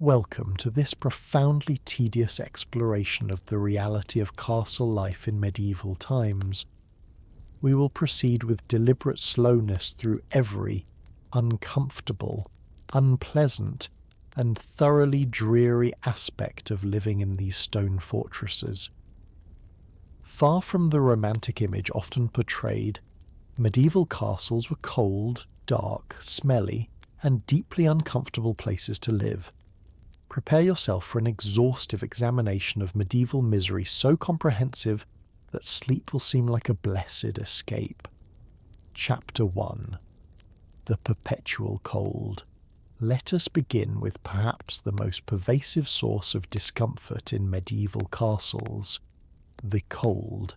Welcome to this profoundly tedious exploration of the reality of castle life in medieval times. We will proceed with deliberate slowness through every uncomfortable, unpleasant, and thoroughly dreary aspect of living in these stone fortresses. Far from the romantic image often portrayed, medieval castles were cold, dark, smelly, and deeply uncomfortable places to live. Prepare yourself for an exhaustive examination of medieval misery so comprehensive that sleep will seem like a blessed escape. Chapter 1. The Perpetual Cold. Let us begin with perhaps the most pervasive source of discomfort in medieval castles, the cold.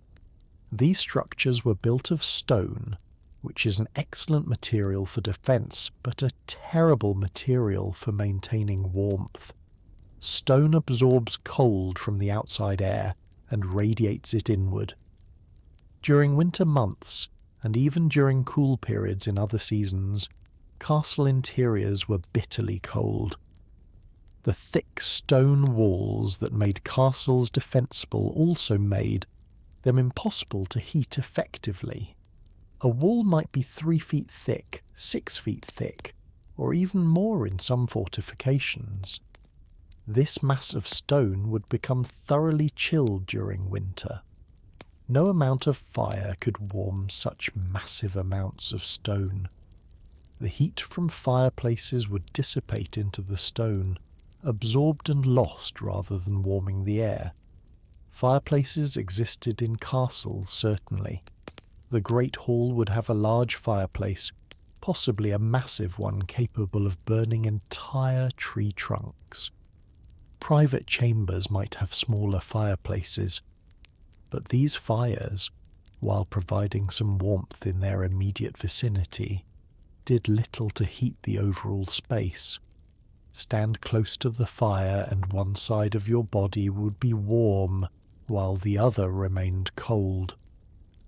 These structures were built of stone, which is an excellent material for defense, but a terrible material for maintaining warmth. Stone absorbs cold from the outside air and radiates it inward. During winter months, and even during cool periods in other seasons, castle interiors were bitterly cold. The thick stone walls that made castles defensible also made them impossible to heat effectively. A wall might be 3 feet thick, 6 feet thick, or even more in some fortifications. This mass of stone would become thoroughly chilled during winter. No amount of fire could warm such massive amounts of stone. The heat from fireplaces would dissipate into the stone, absorbed and lost rather than warming the air. Fireplaces existed in castles, certainly. The great hall would have a large fireplace, possibly a massive one capable of burning entire tree trunks. Private chambers might have smaller fireplaces, but these fires, while providing some warmth in their immediate vicinity, did little to heat the overall space. Stand close to the fire and one side of your body would be warm while the other remained cold.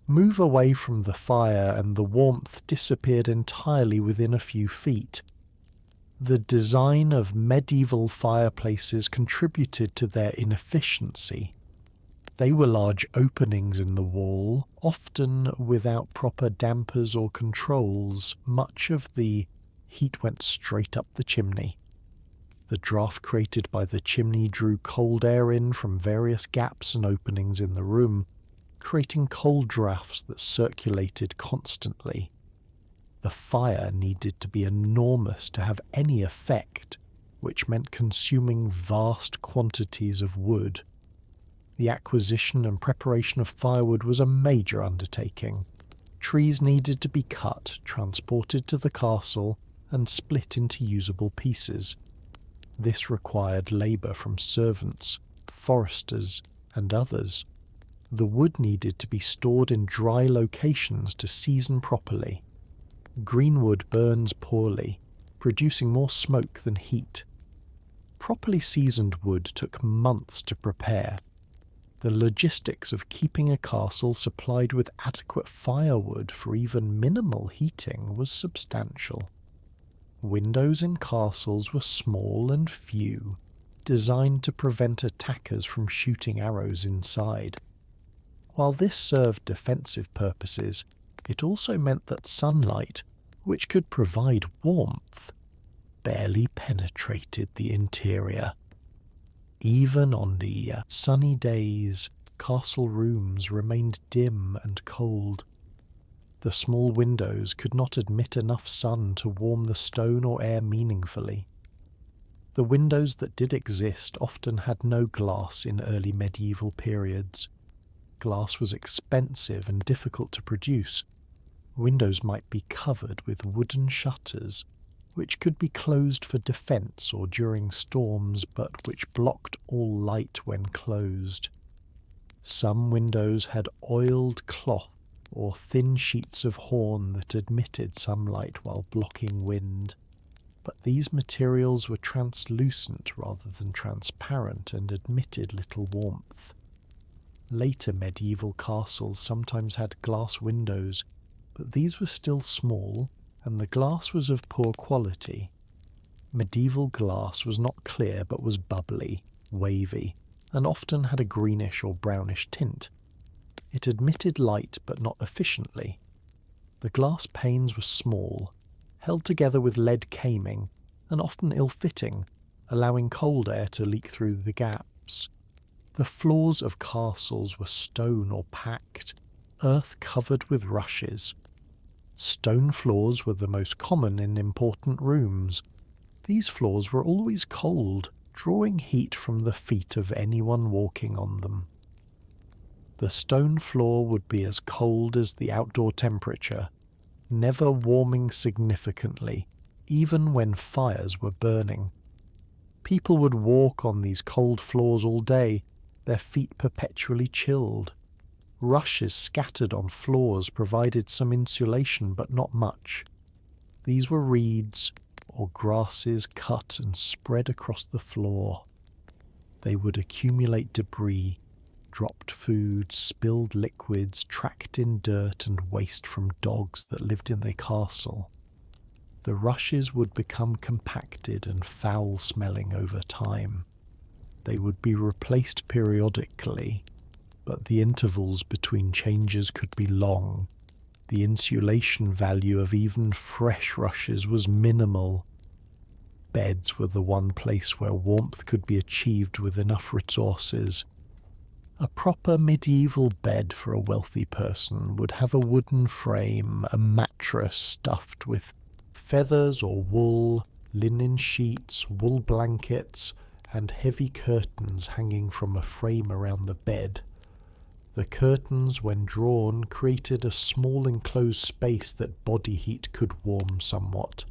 Move away from the fire and the warmth disappeared entirely within a few feet. The design of medieval fireplaces contributed to their inefficiency. They were large openings in the wall, often without proper dampers or controls. Much of the heat went straight up the chimney. The draft created by the chimney drew cold air in from various gaps and openings in the room, creating cold drafts that circulated constantly. The fire needed to be enormous to have any effect, which meant consuming vast quantities of wood. The acquisition and preparation of firewood was a major undertaking. Trees needed to be cut, transported to the castle, and split into usable pieces. This required labour from servants, foresters, and others. The wood needed to be stored in dry locations to season properly. Greenwood burns poorly, producing more smoke than heat. Properly seasoned wood took months to prepare. The logistics of keeping a castle supplied with adequate firewood for even minimal heating was substantial. Windows in castles were small and few, designed to prevent attackers from shooting arrows inside. While this served defensive purposes, it also meant that sunlight, which could provide warmth, barely penetrated the interior. Even on the sunny days, castle rooms remained dim and cold. The small windows could not admit enough sun to warm the stone or air meaningfully. The windows that did exist often had no glass in early medieval periods. Glass was expensive and difficult to produce. Windows might be covered with wooden shutters, which could be closed for defense or during storms, but which blocked all light when closed. Some windows had oiled cloth or thin sheets of horn that admitted some light while blocking wind, but these materials were translucent rather than transparent and admitted little warmth. Later medieval castles sometimes had glass windows, but these were still small, and the glass was of poor quality. Medieval glass was not clear but was bubbly, wavy, and often had a greenish or brownish tint. It admitted light but not efficiently. The glass panes were small, held together with lead camming, and often ill-fitting, allowing cold air to leak through the gaps. The floors of castles were stone or packed, earth covered with rushes. Stone floors were the most common in important rooms. These floors were always cold, drawing heat from the feet of anyone walking on them. The stone floor would be as cold as the outdoor temperature, never warming significantly, even when fires were burning. People would walk on these cold floors all day, their feet perpetually chilled. Rushes scattered on floors provided some insulation, but not much. These were reeds or grasses cut and spread across the floor. They would accumulate debris, dropped food, spilled liquids, tracked in dirt and waste from dogs that lived in the castle. The rushes would become compacted and foul-smelling over time. They would be replaced periodically, but the intervals between changes could be long. The insulation value of even fresh rushes was minimal. Beds were the one place where warmth could be achieved with enough resources. A proper medieval bed for a wealthy person would have a wooden frame, a mattress stuffed with feathers or wool, linen sheets, wool blankets, and heavy curtains hanging from a frame around the bed. The curtains, when drawn, created a small enclosed space that body heat could warm somewhat.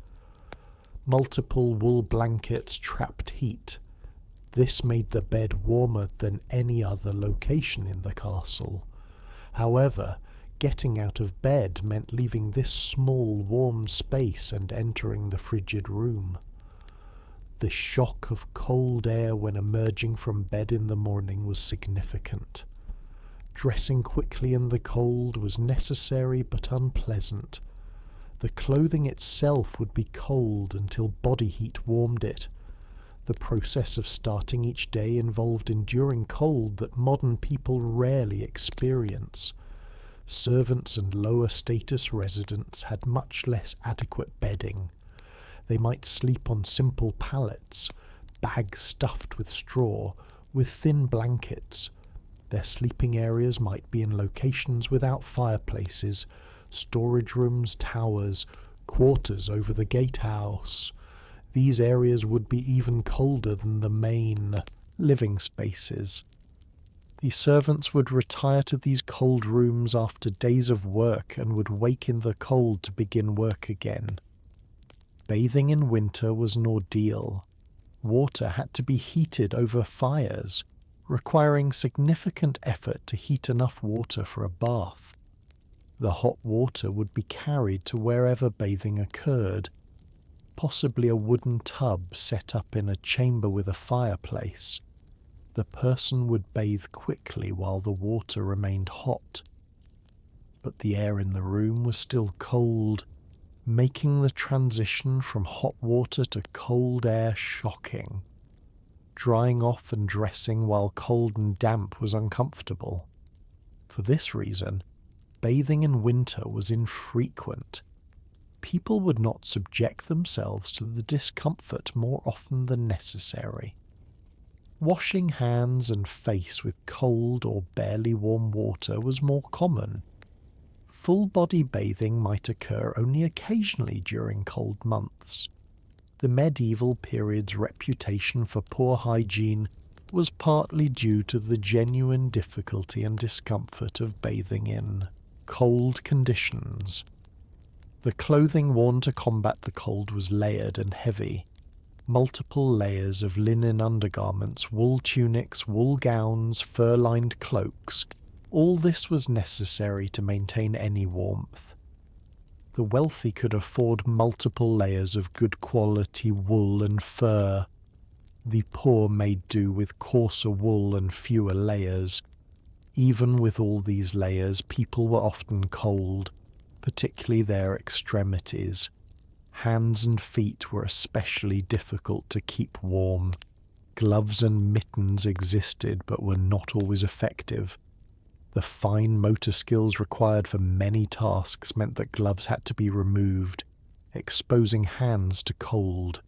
Multiple wool blankets trapped heat. This made the bed warmer than any other location in the castle. However, getting out of bed meant leaving this small warm space and entering the frigid room. The shock of cold air when emerging from bed in the morning was significant. Dressing quickly in the cold was necessary but unpleasant. The clothing itself would be cold until body heat warmed it. The process of starting each day involved enduring cold that modern people rarely experience. Servants and lower status residents had much less adequate bedding. They might sleep on simple pallets, bags stuffed with straw, with thin blankets. Their sleeping areas might be in locations without fireplaces, storage rooms, towers, quarters over the gatehouse. These areas would be even colder than the main living spaces. The servants would retire to these cold rooms after days of work and would wake in the cold to begin work again. Bathing in winter was an ordeal. Water had to be heated over fires, requiring significant effort to heat enough water for a bath. The hot water would be carried to wherever bathing occurred, possibly a wooden tub set up in a chamber with a fireplace. The person would bathe quickly while the water remained hot. But the air in the room was still cold, making the transition from hot water to cold air shocking. Drying off and dressing while cold and damp was uncomfortable. For this reason, bathing in winter was infrequent. People would not subject themselves to the discomfort more often than necessary. Washing hands and face with cold or barely warm water was more common. Full-body bathing might occur only occasionally during cold months. The medieval period's reputation for poor hygiene was partly due to the genuine difficulty and discomfort of bathing in cold conditions. The clothing worn to combat the cold was layered and heavy. Multiple layers of linen undergarments, wool tunics, wool gowns, fur-lined cloaks. All this was necessary to maintain any warmth. The wealthy could afford multiple layers of good quality wool and fur. The poor made do with coarser wool and fewer layers. Even with all these layers, people were often cold, particularly their extremities. Hands and feet were especially difficult to keep warm. Gloves and mittens existed but were not always effective. The fine motor skills required for many tasks meant that gloves had to be removed, exposing hands to cold.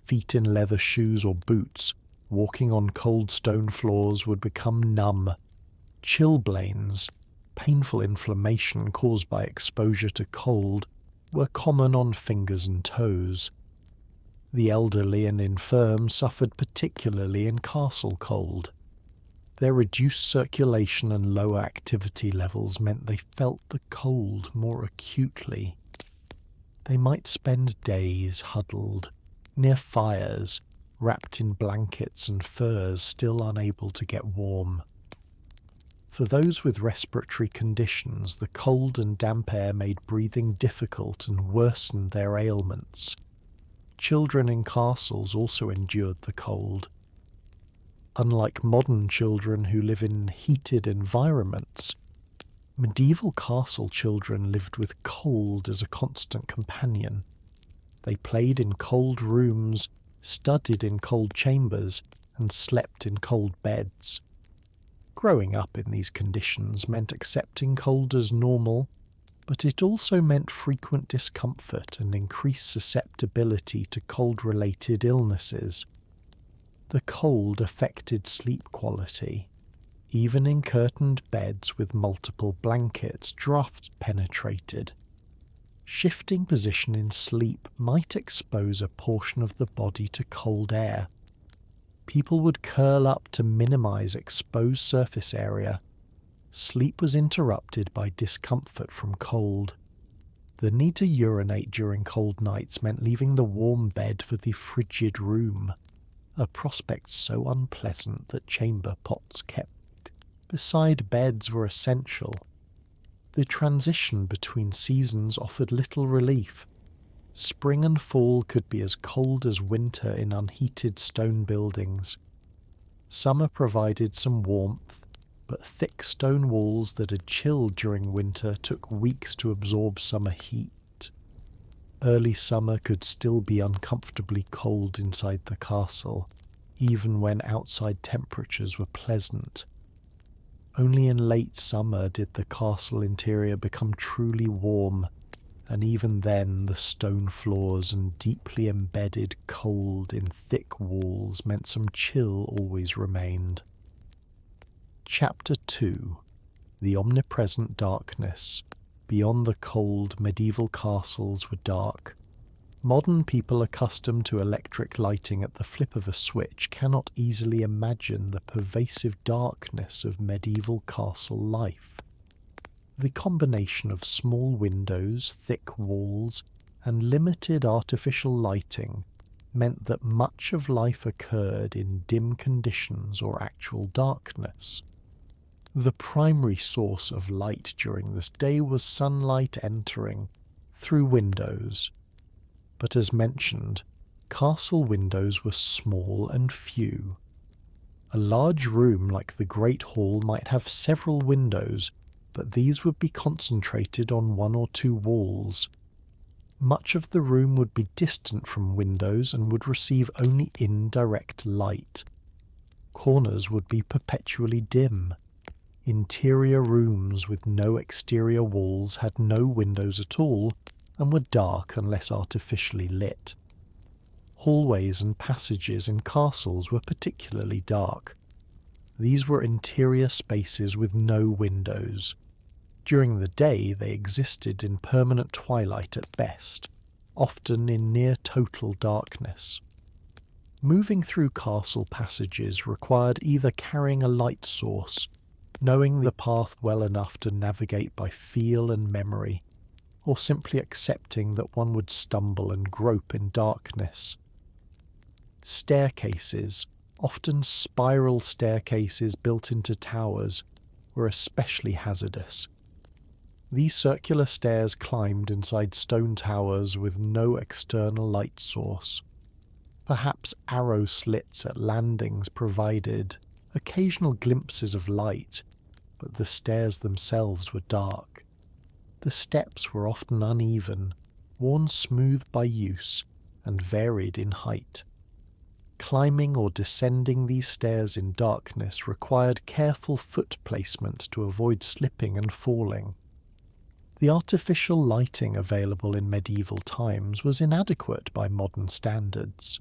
Feet in leather shoes or boots, walking on cold stone floors, would become numb. Chilblains, painful inflammation caused by exposure to cold, were common on fingers and toes. The elderly and infirm suffered particularly in castle cold. Their reduced circulation and lower activity levels meant they felt the cold more acutely. They might spend days huddled, near fires, wrapped in blankets and furs, still unable to get warm. For those with respiratory conditions, the cold and damp air made breathing difficult and worsened their ailments. Children in castles also endured the cold. Unlike modern children who live in heated environments, medieval castle children lived with cold as a constant companion. They played in cold rooms, studied in cold chambers, and slept in cold beds. Growing up in these conditions meant accepting cold as normal, but it also meant frequent discomfort and increased susceptibility to cold-related illnesses. The cold affected sleep quality. Even in curtained beds with multiple blankets, drafts penetrated. Shifting position in sleep might expose a portion of the body to cold air. People would curl up to minimize exposed surface area. Sleep was interrupted by discomfort from cold. The need to urinate during cold nights meant leaving the warm bed for the frigid room, a prospect so unpleasant that chamber pots kept beside beds were essential. The transition between seasons offered little relief. Spring and fall could be as cold as winter in unheated stone buildings. Summer provided some warmth, but thick stone walls that had chilled during winter took weeks to absorb summer heat. Early summer could still be uncomfortably cold inside the castle, even when outside temperatures were pleasant. Only in late summer did the castle interior become truly warm, and even then the stone floors and deeply embedded cold in thick walls meant some chill always remained. Chapter 2. The Omnipresent Darkness. Beyond the cold, medieval castles were dark. Modern people accustomed to electric lighting at the flip of a switch cannot easily imagine the pervasive darkness of medieval castle life. The combination of small windows, thick walls, and limited artificial lighting meant that much of life occurred in dim conditions or actual darkness. The primary source of light during this day was sunlight entering through windows. But as mentioned, castle windows were small and few. A large room like the Great Hall might have several windows, but these would be concentrated on one or two walls. Much of the room would be distant from windows and would receive only indirect light. Corners would be perpetually dim. Interior rooms with no exterior walls had no windows at all and were dark unless artificially lit. Hallways and passages in castles were particularly dark. These were interior spaces with no windows. During the day they existed in permanent twilight at best, often in near total darkness. Moving through castle passages required either carrying a light source, knowing the path well enough to navigate by feel and memory, or simply accepting that one would stumble and grope in darkness. Staircases, often spiral staircases built into towers, were especially hazardous. These circular stairs climbed inside stone towers with no external light source. Perhaps arrow slits at landings provided occasional glimpses of light, but the stairs themselves were dark. The steps were often uneven, worn smooth by use and varied in height. Climbing or descending these stairs in darkness required careful foot placement to avoid slipping and falling. The artificial lighting available in medieval times was inadequate by modern standards.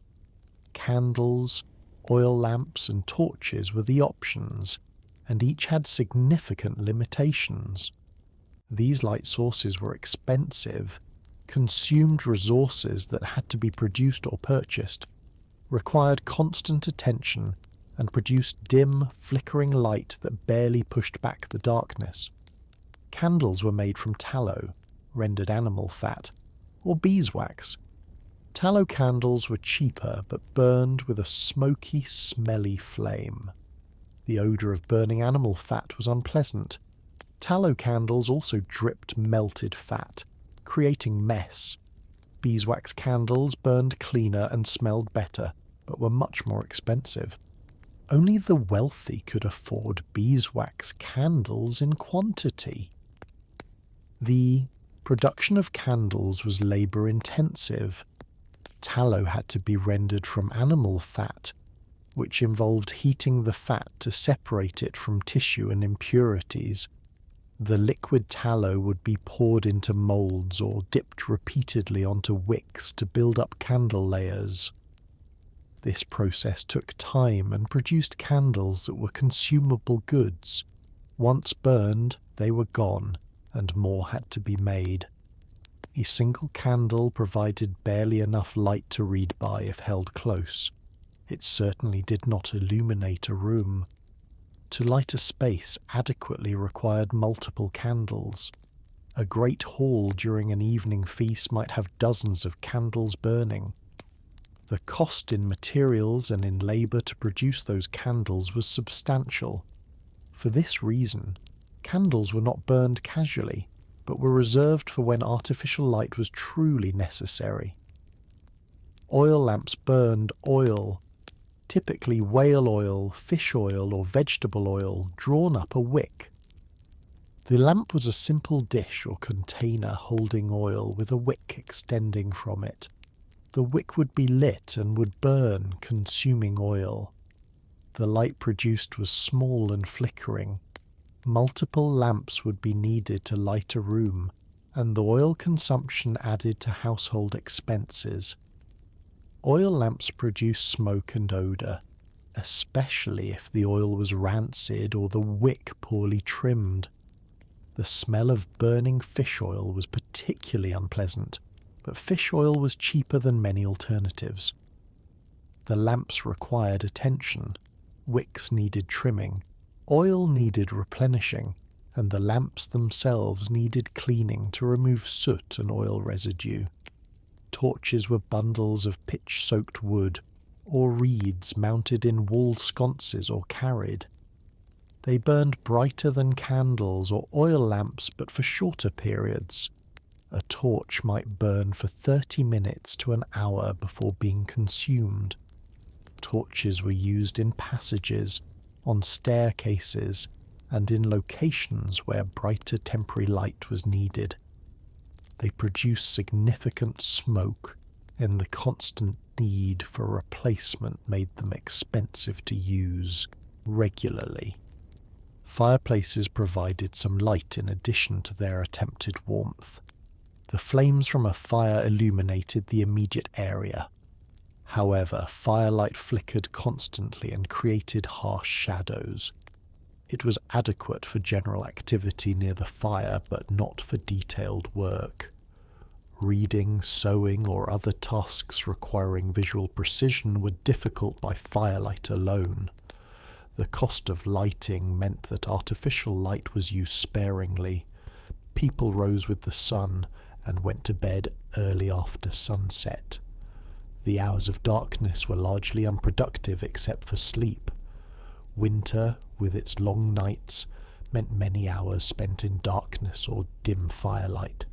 Candles, oil lamps and torches were the options, and each had significant limitations. These light sources were expensive, consumed resources that had to be produced or purchased, required constant attention, and produced dim, flickering light that barely pushed back the darkness. Candles were made from tallow, rendered animal fat, or beeswax. Tallow candles were cheaper but burned with a smoky, smelly flame. The odour of burning animal fat was unpleasant. Tallow candles also dripped melted fat, creating mess. Beeswax candles burned cleaner and smelled better, but were much more expensive. Only the wealthy could afford beeswax candles in quantity. The production of candles was labour-intensive. Tallow had to be rendered from animal fat, which involved heating the fat to separate it from tissue and impurities. The liquid tallow would be poured into moulds or dipped repeatedly onto wicks to build up candle layers. This process took time and produced candles that were consumable goods. Once burned, they were gone, and more had to be made. A single candle provided barely enough light to read by if held close. It certainly did not illuminate a room. To light a space adequately required multiple candles. A great hall during an evening feast might have dozens of candles burning. The cost in materials and in labour to produce those candles was substantial. For this reason, candles were not burned casually, but were reserved for when artificial light was truly necessary. Oil lamps burned oil, typically whale oil, fish oil or vegetable oil, drawn up a wick. The lamp was a simple dish or container holding oil with a wick extending from it. The wick would be lit and would burn, consuming oil. The light produced was small and flickering. Multiple lamps would be needed to light a room, and the oil consumption added to household expenses. Oil lamps produce smoke and odour, especially if the oil was rancid or the wick poorly trimmed. The smell of burning fish oil was particularly unpleasant, but fish oil was cheaper than many alternatives. The lamps required attention, wicks needed trimming, oil needed replenishing, and the lamps themselves needed cleaning to remove soot and oil residue. Torches were bundles of pitch-soaked wood, or reeds mounted in wall sconces or carried. They burned brighter than candles or oil lamps, but for shorter periods. A torch might burn for 30 minutes to an hour before being consumed. Torches were used in passages, on staircases, and in locations where brighter temporary light was needed. They produced significant smoke, and the constant need for replacement made them expensive to use regularly. Fireplaces provided some light in addition to their attempted warmth. The flames from a fire illuminated the immediate area. However, firelight flickered constantly and created harsh shadows. It was adequate for general activity near the fire, but not for detailed work. Reading, sewing, or other tasks requiring visual precision were difficult by firelight alone. The cost of lighting meant that artificial light was used sparingly. People rose with the sun and went to bed early after sunset. The hours of darkness were largely unproductive except for sleep. Winter, with its long nights, meant many hours spent in darkness or dim firelight.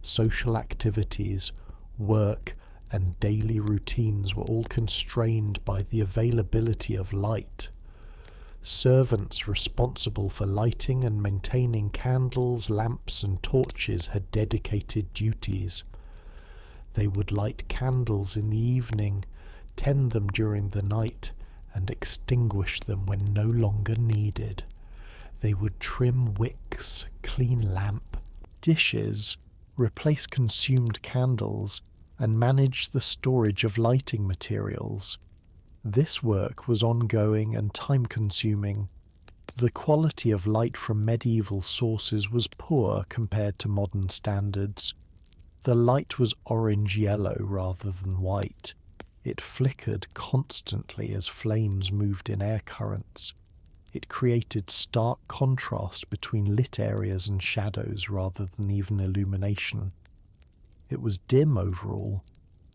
Social activities, work, and daily routines were all constrained by the availability of light. Servants responsible for lighting and maintaining candles, lamps, and torches had dedicated duties. They would light candles in the evening, tend them during the night, and extinguish them when no longer needed. They would trim wicks, clean lamp, dishes, replace consumed candles, and manage the storage of lighting materials. This work was ongoing and time-consuming. The quality of light from medieval sources was poor compared to modern standards. The light was orange-yellow rather than white. It flickered constantly as flames moved in air currents. It created stark contrast between lit areas and shadows rather than even illumination. It was dim overall,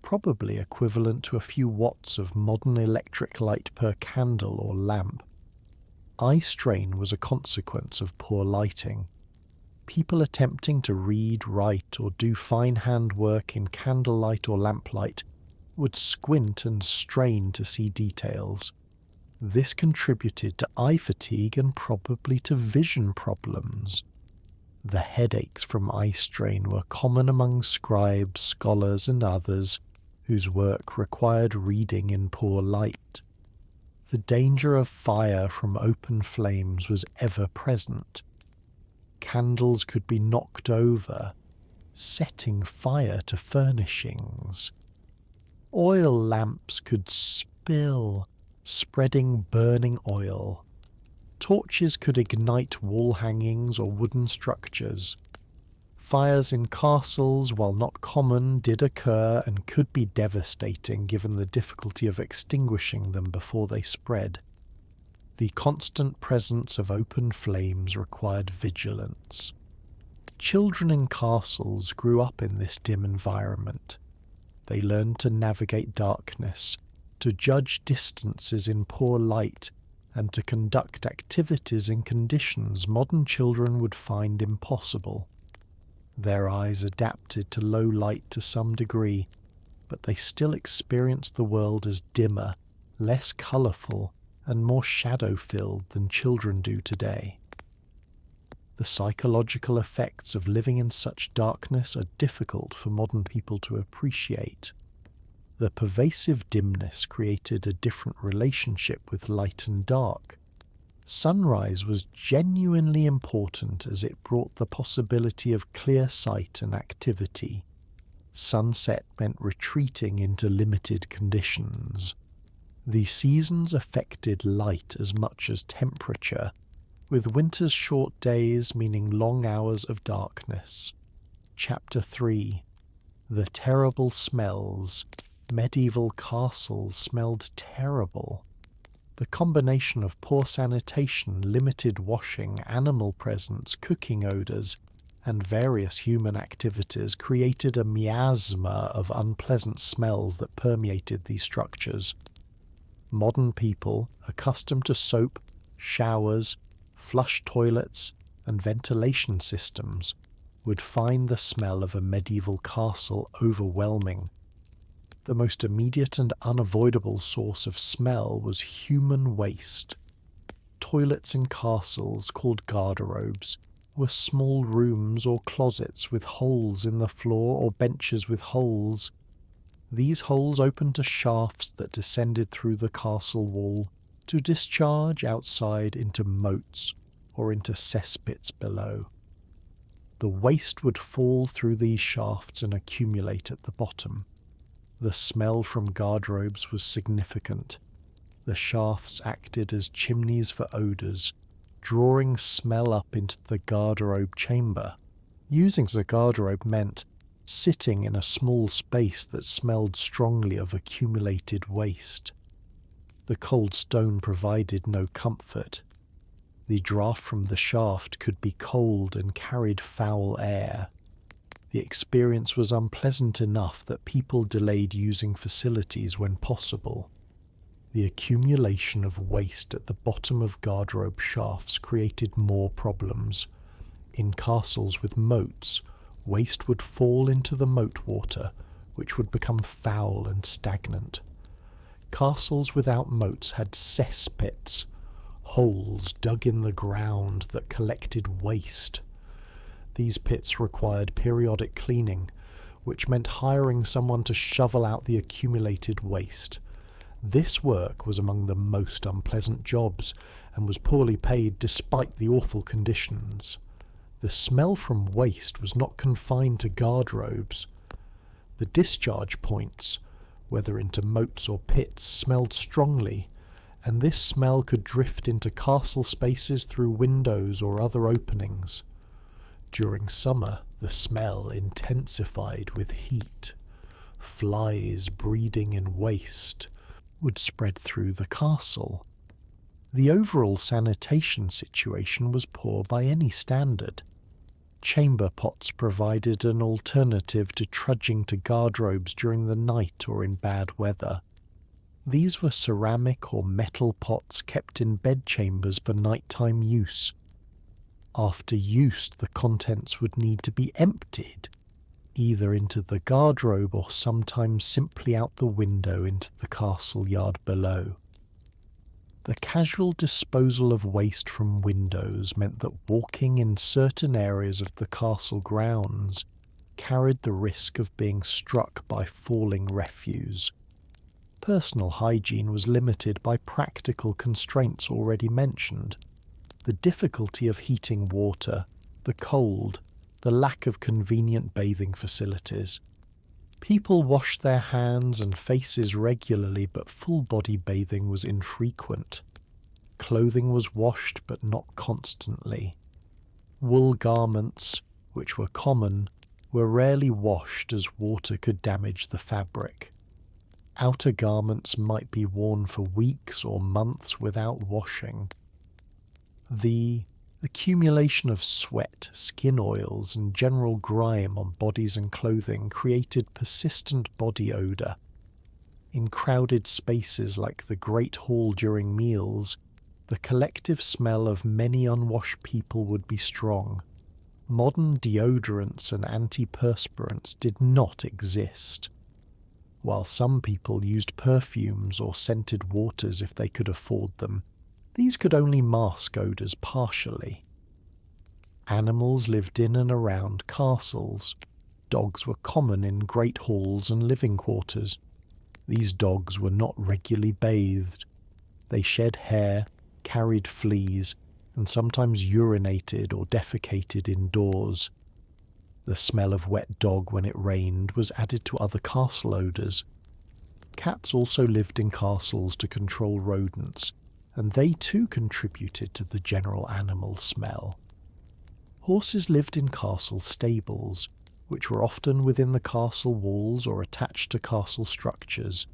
probably equivalent to a few watts of modern electric light per candle or lamp. Eye strain was a consequence of poor lighting. People attempting to read, write, or do fine hand work in candlelight or lamplight would squint and strain to see details. This contributed to eye fatigue and probably to vision problems. The headaches from eye strain were common among scribes, scholars, and others whose work required reading in poor light. The danger of fire from open flames was ever present. Candles could be knocked over, setting fire to furnishings. Oil lamps could spill, spreading burning oil. Torches could ignite wall hangings or wooden structures. Fires in castles, while not common, did occur and could be devastating given the difficulty of extinguishing them before they spread. The constant presence of open flames required vigilance. Children in castles grew up in this dim environment. They learned to navigate darkness, to judge distances in poor light, and to conduct activities in conditions modern children would find impossible. Their eyes adapted to low light to some degree, but they still experienced the world as dimmer, less colourful, and more shadow-filled than children do today. The psychological effects of living in such darkness are difficult for modern people to appreciate. The pervasive dimness created a different relationship with light and dark. Sunrise was genuinely important as it brought the possibility of clear sight and activity. Sunset meant retreating into limited conditions. The seasons affected light as much as temperature, with winter's short days meaning long hours of darkness. Chapter 3. The Terrible Smells. Medieval castles smelled terrible. The combination of poor sanitation, limited washing, animal presence, cooking odours, and various human activities created a miasma of unpleasant smells that permeated these structures. Modern people, accustomed to soap, showers, flush toilets, and ventilation systems, would find the smell of a medieval castle overwhelming. The most immediate and unavoidable source of smell was human waste. Toilets in castles, called garderobes, were small rooms or closets with holes in the floor or benches with holes. These holes opened to shafts that descended through the castle wall to discharge outside into moats or into cesspits below. The waste would fall through these shafts and accumulate at the bottom. The smell from garderobes was significant. The shafts acted as chimneys for odours, drawing smell up into the garderobe chamber. Using the garderobe meant sitting in a small space that smelled strongly of accumulated waste. The cold stone provided no comfort. The draught from the shaft could be cold and carried foul air. The experience was unpleasant enough that people delayed using facilities when possible. The accumulation of waste at the bottom of garderobe shafts created more problems. In castles with moats, waste would fall into the moat water, which would become foul and stagnant. Castles without moats had cesspits, holes dug in the ground that collected waste. These pits required periodic cleaning, which meant hiring someone to shovel out the accumulated waste. This work was among the most unpleasant jobs and was poorly paid despite the awful conditions. The smell from waste was not confined to guardrobes. The discharge points, whether into moats or pits, smelled strongly, and this smell could drift into castle spaces through windows or other openings. During summer, the smell intensified with heat. Flies breeding in waste would spread through the castle. The overall sanitation situation was poor by any standard. Chamber pots provided an alternative to trudging to guardrobes during the night or in bad weather. These were ceramic or metal pots kept in bedchambers for nighttime use. After use, the contents would need to be emptied, either into the guardrobe or sometimes simply out the window into the castle yard below. The casual disposal of waste from windows meant that walking in certain areas of the castle grounds carried the risk of being struck by falling refuse. Personal hygiene was limited by practical constraints already mentioned. The difficulty of heating water, the cold, the lack of convenient bathing facilities. People washed their hands and faces regularly, but full-body bathing was infrequent. Clothing was washed, but not constantly. Wool garments, which were common, were rarely washed as water could damage the fabric. Outer garments might be worn for weeks or months without washing. The accumulation of sweat, skin oils, and general grime on bodies and clothing created persistent body odour. In crowded spaces like the Great Hall during meals, the collective smell of many unwashed people would be strong. Modern deodorants and antiperspirants did not exist. While some people used perfumes or scented waters if they could afford them, these could only mask odours partially. Animals lived in and around castles. Dogs were common in great halls and living quarters. These dogs were not regularly bathed. They shed hair, carried fleas, and sometimes urinated or defecated indoors. The smell of wet dog when it rained was added to other castle odours. Cats also lived in castles to control rodents, and they too contributed to the general animal smell. Horses lived in castle stables, which were often within the castle walls or attached to castle structures.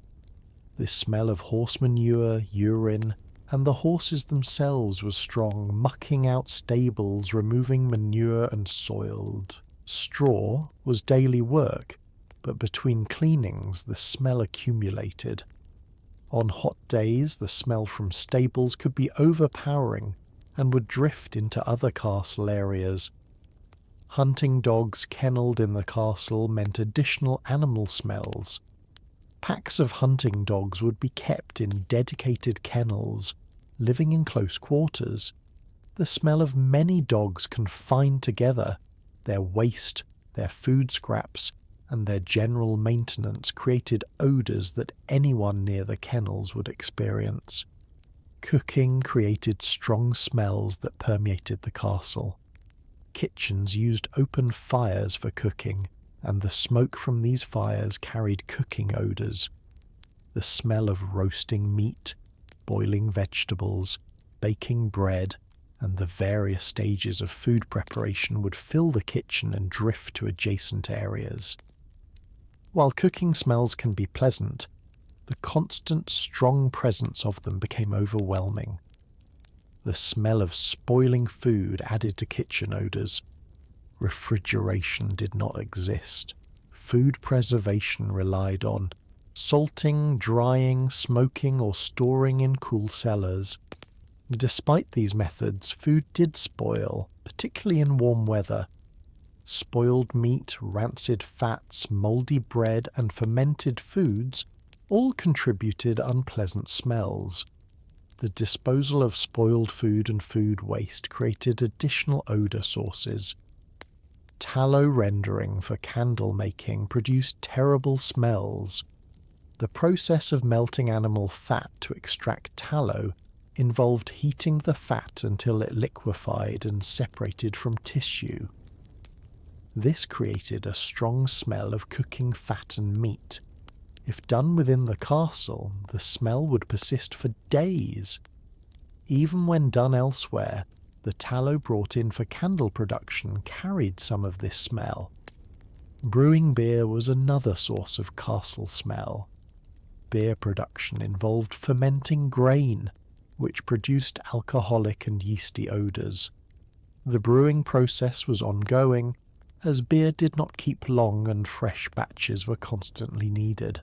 This smell of horse manure, urine, and the horses themselves was strong, mucking out stables, removing manure and soiled. Straw was daily work, but between cleanings the smell accumulated. On hot days, the smell from stables could be overpowering and would drift into other castle areas. Hunting dogs kennelled in the castle meant additional animal smells. Packs of hunting dogs would be kept in dedicated kennels, living in close quarters. The smell of many dogs confined together, their waste, their food scraps, and their general maintenance created odours that anyone near the kennels would experience. Cooking created strong smells that permeated the castle. Kitchens used open fires for cooking, and the smoke from these fires carried cooking odours. The smell of roasting meat, boiling vegetables, baking bread, and the various stages of food preparation would fill the kitchen and drift to adjacent areas. While cooking smells can be pleasant, the constant, strong presence of them became overwhelming. The smell of spoiling food added to kitchen odours. Refrigeration did not exist. Food preservation relied on salting, drying, smoking, or storing in cool cellars. Despite these methods, food did spoil, particularly in warm weather. Spoiled meat, rancid fats, mouldy bread, and fermented foods all contributed unpleasant smells. The disposal of spoiled food and food waste created additional odour sources. Tallow rendering for candle making produced terrible smells. The process of melting animal fat to extract tallow involved heating the fat until it liquefied and separated from tissue. This created a strong smell of cooking fat and meat. If done within the castle, the smell would persist for days. Even when done elsewhere, the tallow brought in for candle production carried some of this smell. Brewing beer was another source of castle smell. Beer production involved fermenting grain, which produced alcoholic and yeasty odours. The brewing process was ongoing, as beer did not keep long and fresh batches were constantly needed.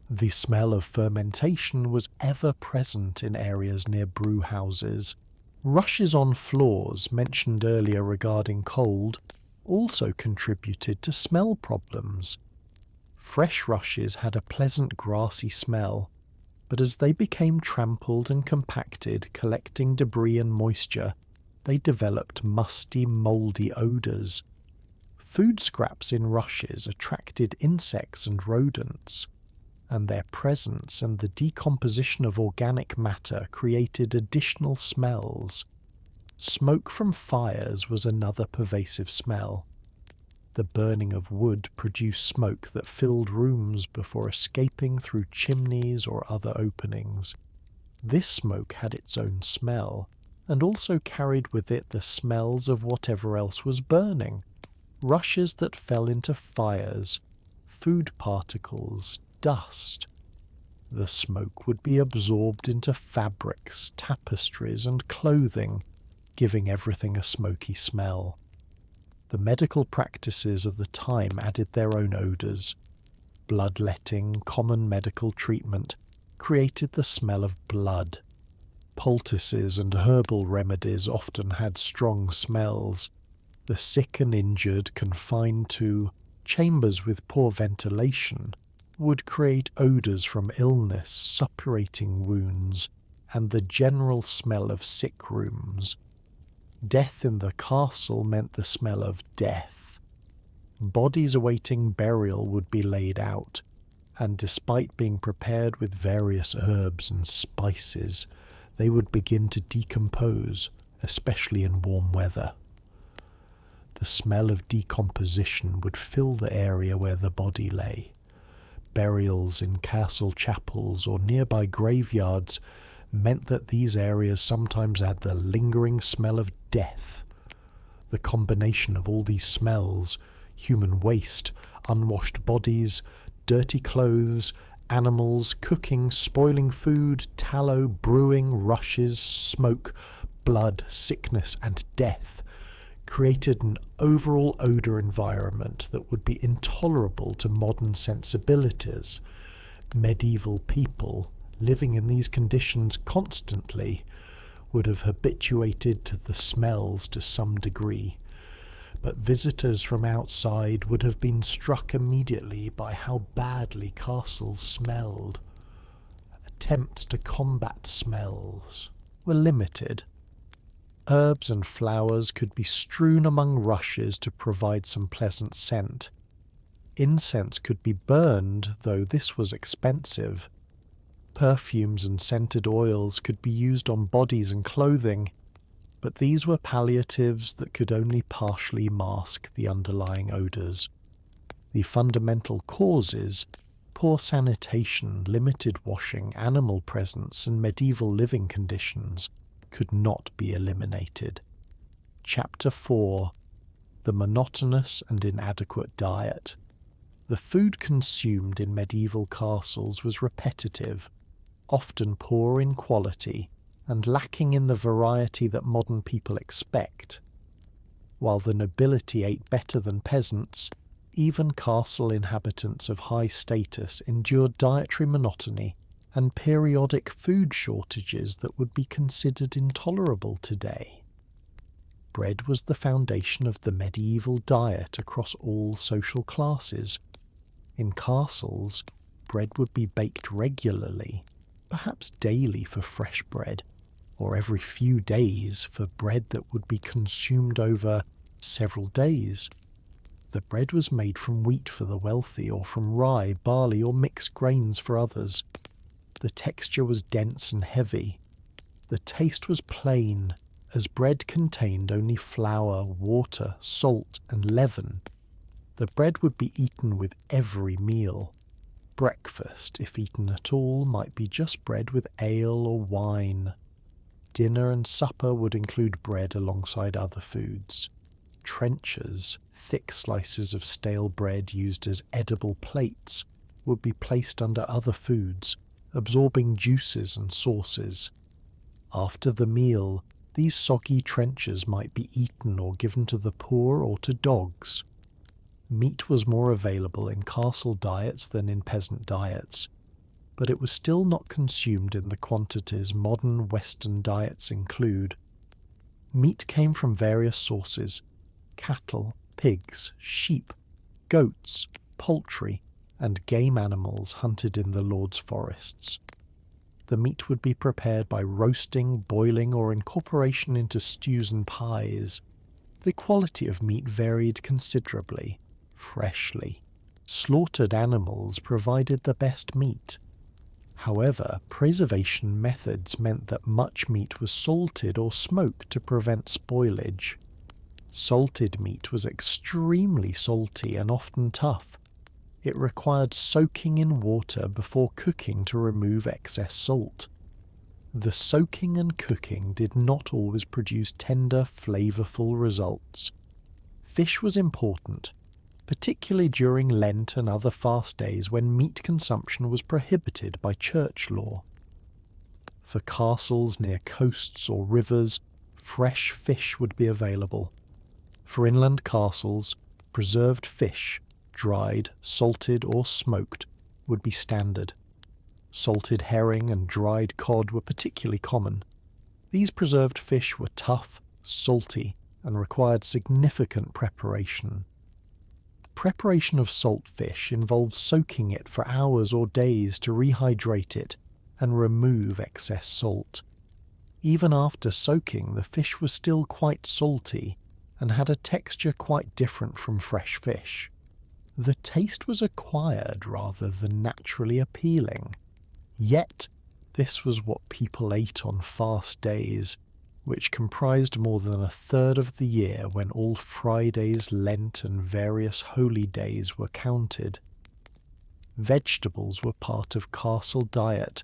The smell of fermentation was ever present in areas near brew houses. Rushes on floors, mentioned earlier regarding cold, also contributed to smell problems. Fresh rushes had a pleasant grassy smell, but as they became trampled and compacted, collecting debris and moisture, they developed musty, mouldy odours. Food scraps in rushes attracted insects and rodents, and their presence and the decomposition of organic matter created additional smells. Smoke from fires was another pervasive smell. The burning of wood produced smoke that filled rooms before escaping through chimneys or other openings. This smoke had its own smell, and also carried with it the smells of whatever else was burning. Rushes that fell into fires, food particles, dust. The smoke would be absorbed into fabrics, tapestries, and clothing, giving everything a smoky smell. The medical practices of the time added their own odours. Bloodletting, common medical treatment, created the smell of blood. Poultices and herbal remedies often had strong smells. The sick and injured confined to chambers with poor ventilation would create odours from illness, suppurating wounds, and the general smell of sick rooms. Death in the castle meant the smell of death. Bodies awaiting burial would be laid out, and despite being prepared with various herbs and spices, they would begin to decompose, especially in warm weather. The smell of decomposition would fill the area where the body lay. Burials in castle chapels or nearby graveyards meant that these areas sometimes had the lingering smell of death. The combination of all these smells, human waste, unwashed bodies, dirty clothes, animals, cooking, spoiling food, tallow, brewing, rushes, smoke, blood, sickness, and death, created an overall odour environment that would be intolerable to modern sensibilities. Medieval people, living in these conditions constantly, would have habituated to the smells to some degree, but visitors from outside would have been struck immediately by how badly castles smelled. Attempts to combat smells were limited. Herbs and flowers could be strewn among rushes to provide some pleasant scent. Incense could be burned, though this was expensive. Perfumes and scented oils could be used on bodies and clothing, but these were palliatives that could only partially mask the underlying odours. The fundamental causes, poor sanitation, limited washing, animal presence, and medieval living conditions, could not be eliminated. Chapter 4. The monotonous and inadequate diet. The food consumed in medieval castles was repetitive, often poor in quality, and lacking in the variety that modern people expect. While the nobility ate better than peasants, even castle inhabitants of high status endured dietary monotony and periodic food shortages that would be considered intolerable today. Bread was the foundation of the medieval diet across all social classes. In castles, bread would be baked regularly, perhaps daily for fresh bread, or every few days for bread that would be consumed over several days. The bread was made from wheat for the wealthy, or from rye, barley, or mixed grains for others. The texture was dense and heavy. The taste was plain, as bread contained only flour, water, salt, and leaven. The bread would be eaten with every meal. Breakfast, if eaten at all, might be just bread with ale or wine. Dinner and supper would include bread alongside other foods. Trenchers, thick slices of stale bread used as edible plates, would be placed under other foods, absorbing juices and sauces. After the meal, these soggy trenchers might be eaten or given to the poor or to dogs. Meat was more available in castle diets than in peasant diets, but it was still not consumed in the quantities modern Western diets include. Meat came from various sources: cattle, pigs, sheep, goats, poultry, and game animals hunted in the Lord's forests. The meat would be prepared by roasting, boiling, or incorporation into stews and pies. The quality of meat varied considerably. Freshly slaughtered animals provided the best meat. However, preservation methods meant that much meat was salted or smoked to prevent spoilage. Salted meat was extremely salty and often tough. It required soaking in water before cooking to remove excess salt. The soaking and cooking did not always produce tender, flavorful results. Fish was important, particularly during Lent and other fast days when meat consumption was prohibited by church law. For castles near coasts or rivers, fresh fish would be available. For inland castles, preserved fish, dried, salted, or smoked, would be standard. Salted herring and dried cod were particularly common. These preserved fish were tough, salty, and required significant preparation. Preparation of salt fish involves soaking it for hours or days to rehydrate it and remove excess salt. Even after soaking, the fish was still quite salty and had a texture quite different from fresh fish. The taste was acquired rather than naturally appealing. Yet, this was what people ate on fast days, which comprised more than a third of the year when all Fridays, Lent, and various holy days were counted. Vegetables were part of castle diet,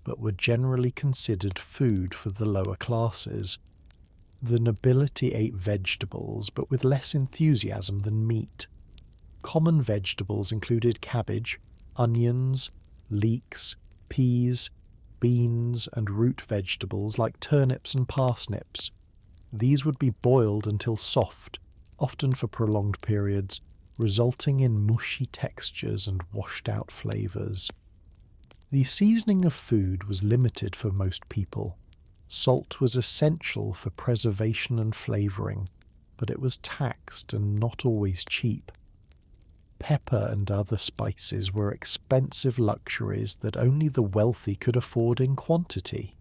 but were generally considered food for the lower classes. The nobility ate vegetables, but with less enthusiasm than meat. Common vegetables included cabbage, onions, leeks, peas, beans, and root vegetables like turnips and parsnips. These would be boiled until soft, often for prolonged periods, resulting in mushy textures and washed-out flavors. The seasoning of food was limited for most people. Salt was essential for preservation and flavoring, but it was taxed and not always cheap. Pepper and other spices were expensive luxuries that only the wealthy could afford in quantity.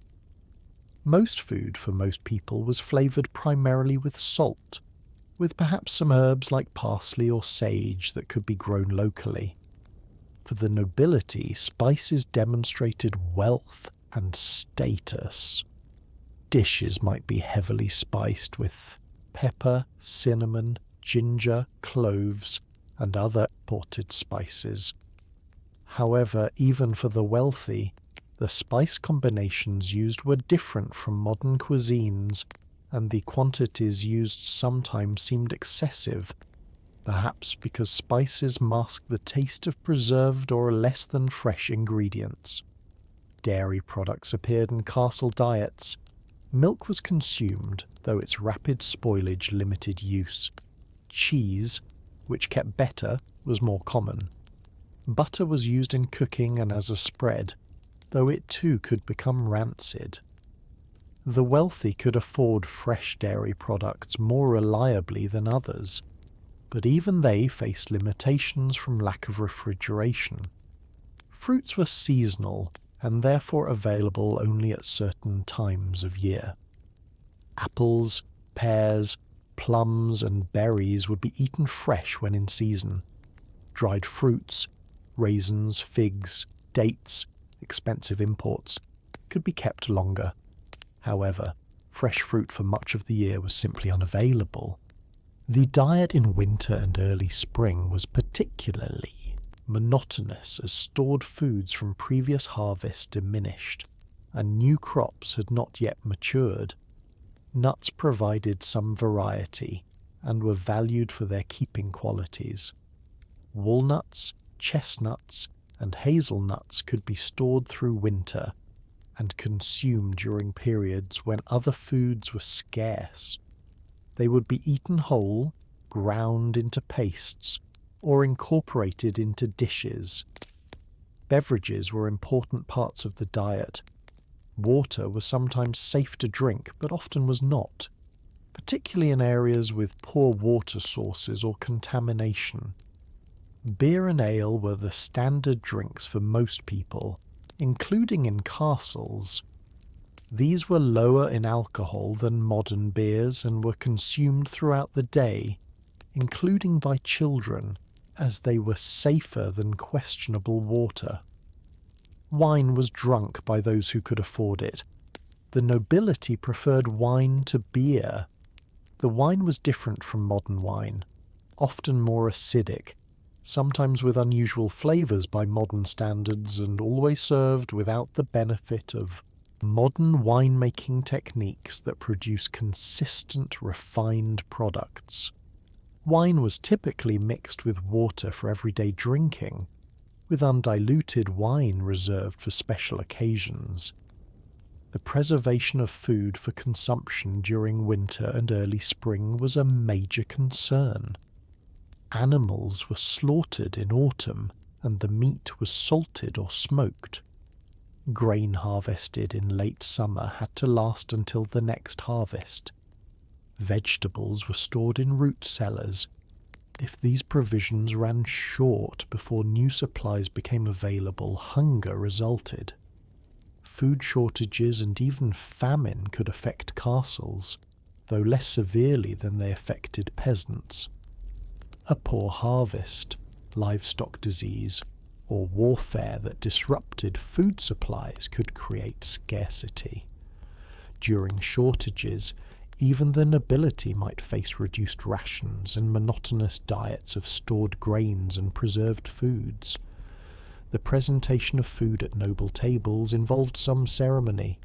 Most food for most people was flavored primarily with salt, with perhaps some herbs like parsley or sage that could be grown locally. For the nobility, spices demonstrated wealth and status. Dishes might be heavily spiced with pepper, cinnamon, ginger, cloves, and other imported spices. However, even for the wealthy, the spice combinations used were different from modern cuisines, and the quantities used sometimes seemed excessive, perhaps because spices mask the taste of preserved or less than fresh ingredients. Dairy products appeared in castle diets. Milk was consumed, though its rapid spoilage limited use. Cheese, which kept better, was more common. Butter was used in cooking and as a spread, though it too could become rancid. The wealthy could afford fresh dairy products more reliably than others, but even they faced limitations from lack of refrigeration. Fruits were seasonal and therefore available only at certain times of year. Apples, pears, Plums and berries would be eaten fresh when in season. Dried fruits, raisins, figs, dates, expensive imports, could be kept longer. However, fresh fruit for much of the year was simply unavailable. The diet in winter and early spring was particularly monotonous as stored foods from previous harvests diminished, and new crops had not yet matured. Nuts provided some variety and were valued for their keeping qualities. Walnuts, chestnuts, and hazelnuts could be stored through winter and consumed during periods when other foods were scarce. They would be eaten whole, ground into pastes, or incorporated into dishes. Beverages were important parts of the diet. Water was sometimes safe to drink, but often was not, particularly in areas with poor water sources or contamination. Beer and ale were the standard drinks for most people, including in castles. These were lower in alcohol than modern beers and were consumed throughout the day, including by children, as they were safer than questionable water. Wine was drunk by those who could afford it. The nobility preferred wine to beer. The wine was different from modern wine, often more acidic, sometimes with unusual flavours by modern standards, and always served without the benefit of modern winemaking techniques that produce consistent, refined products. Wine was typically mixed with water for everyday drinking, with undiluted wine reserved for special occasions. The preservation of food for consumption during winter and early spring was a major concern. Animals were slaughtered in autumn, and the meat was salted or smoked. Grain harvested in late summer had to last until the next harvest. Vegetables were stored in root cellars. If these provisions ran short before new supplies became available, hunger resulted. Food shortages and even famine could affect castles, though less severely than they affected peasants. A poor harvest, livestock disease, or warfare that disrupted food supplies could create scarcity. During shortages, even the nobility might face reduced rations and monotonous diets of stored grains and preserved foods. The presentation of food at noble tables involved some ceremony.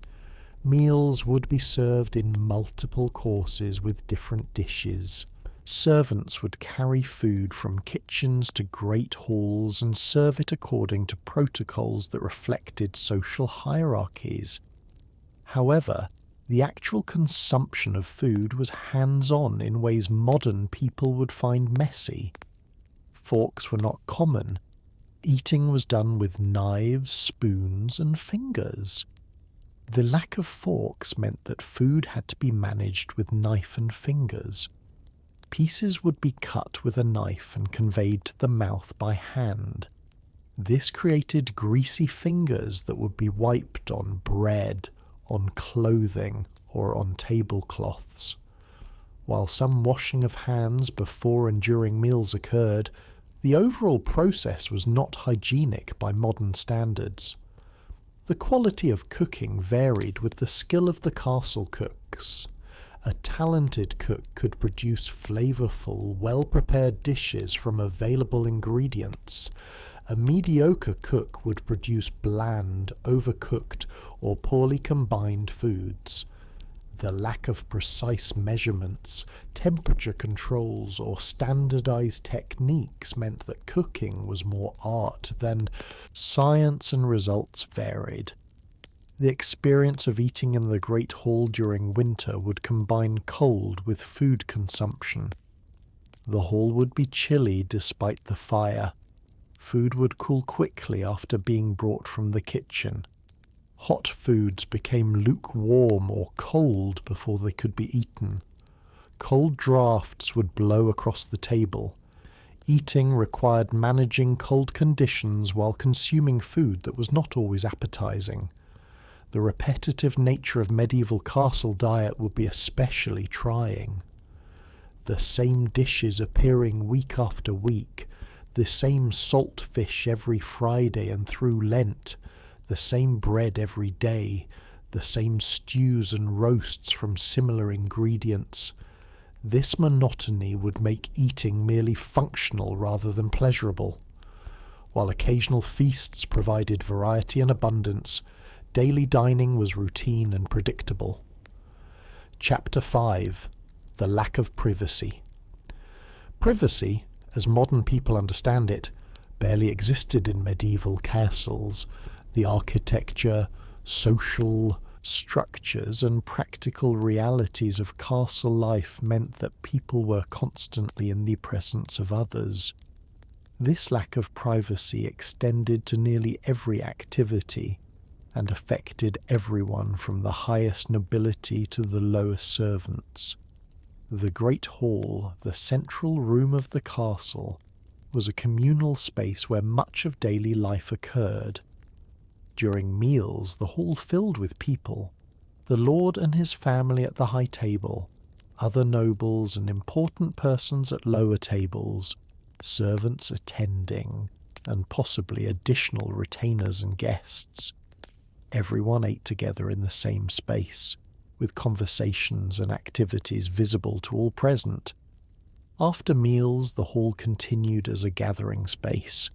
Meals would be served in multiple courses with different dishes. Servants would carry food from kitchens to great halls and serve it according to protocols that reflected social hierarchies. However, the actual consumption of food was hands-on in ways modern people would find messy. Forks were not common. Eating was done with knives, spoons, and fingers. The lack of forks meant that food had to be managed with knife and fingers. Pieces would be cut with a knife and conveyed to the mouth by hand. This created greasy fingers that would be wiped on bread, on clothing, or on tablecloths. While some washing of hands before and during meals occurred, the overall process was not hygienic by modern standards. The quality of cooking varied with the skill of the castle cooks. A talented cook could produce flavorful, well-prepared dishes from available ingredients. A mediocre cook would produce bland, overcooked, or poorly combined foods. The lack of precise measurements, temperature controls, or standardized techniques meant that cooking was more art than science, and results varied. The experience of eating in the Great Hall during winter would combine cold with food consumption. The hall would be chilly despite the fire. Food would cool quickly after being brought from the kitchen. Hot foods became lukewarm or cold before they could be eaten. Cold draughts would blow across the table. Eating required managing cold conditions while consuming food that was not always appetizing. The repetitive nature of medieval castle diet would be especially trying. the same dishes appearing week after week, the same salt fish every Friday and through Lent, the same bread every day, the same stews and roasts from similar ingredients. This monotony would make eating merely functional rather than pleasurable. While occasional feasts provided variety and abundance, daily dining was routine and predictable. Chapter 5. The lack of privacy. Privacy, as modern people understand it, barely existed in medieval castles. The architecture, social structures and practical realities of castle life meant that people were constantly in the presence of others. This lack of privacy extended to nearly every activity and affected everyone from the highest nobility to the lowest servants. The great hall, the central room of the castle, was a communal space where much of daily life occurred. During meals, the hall filled with people, the lord and his family at the high table, other nobles and important persons at lower tables, servants attending, and possibly additional retainers and guests. Everyone ate together in the same space, with conversations and activities visible to all present. After meals, the hall continued as a gathering space.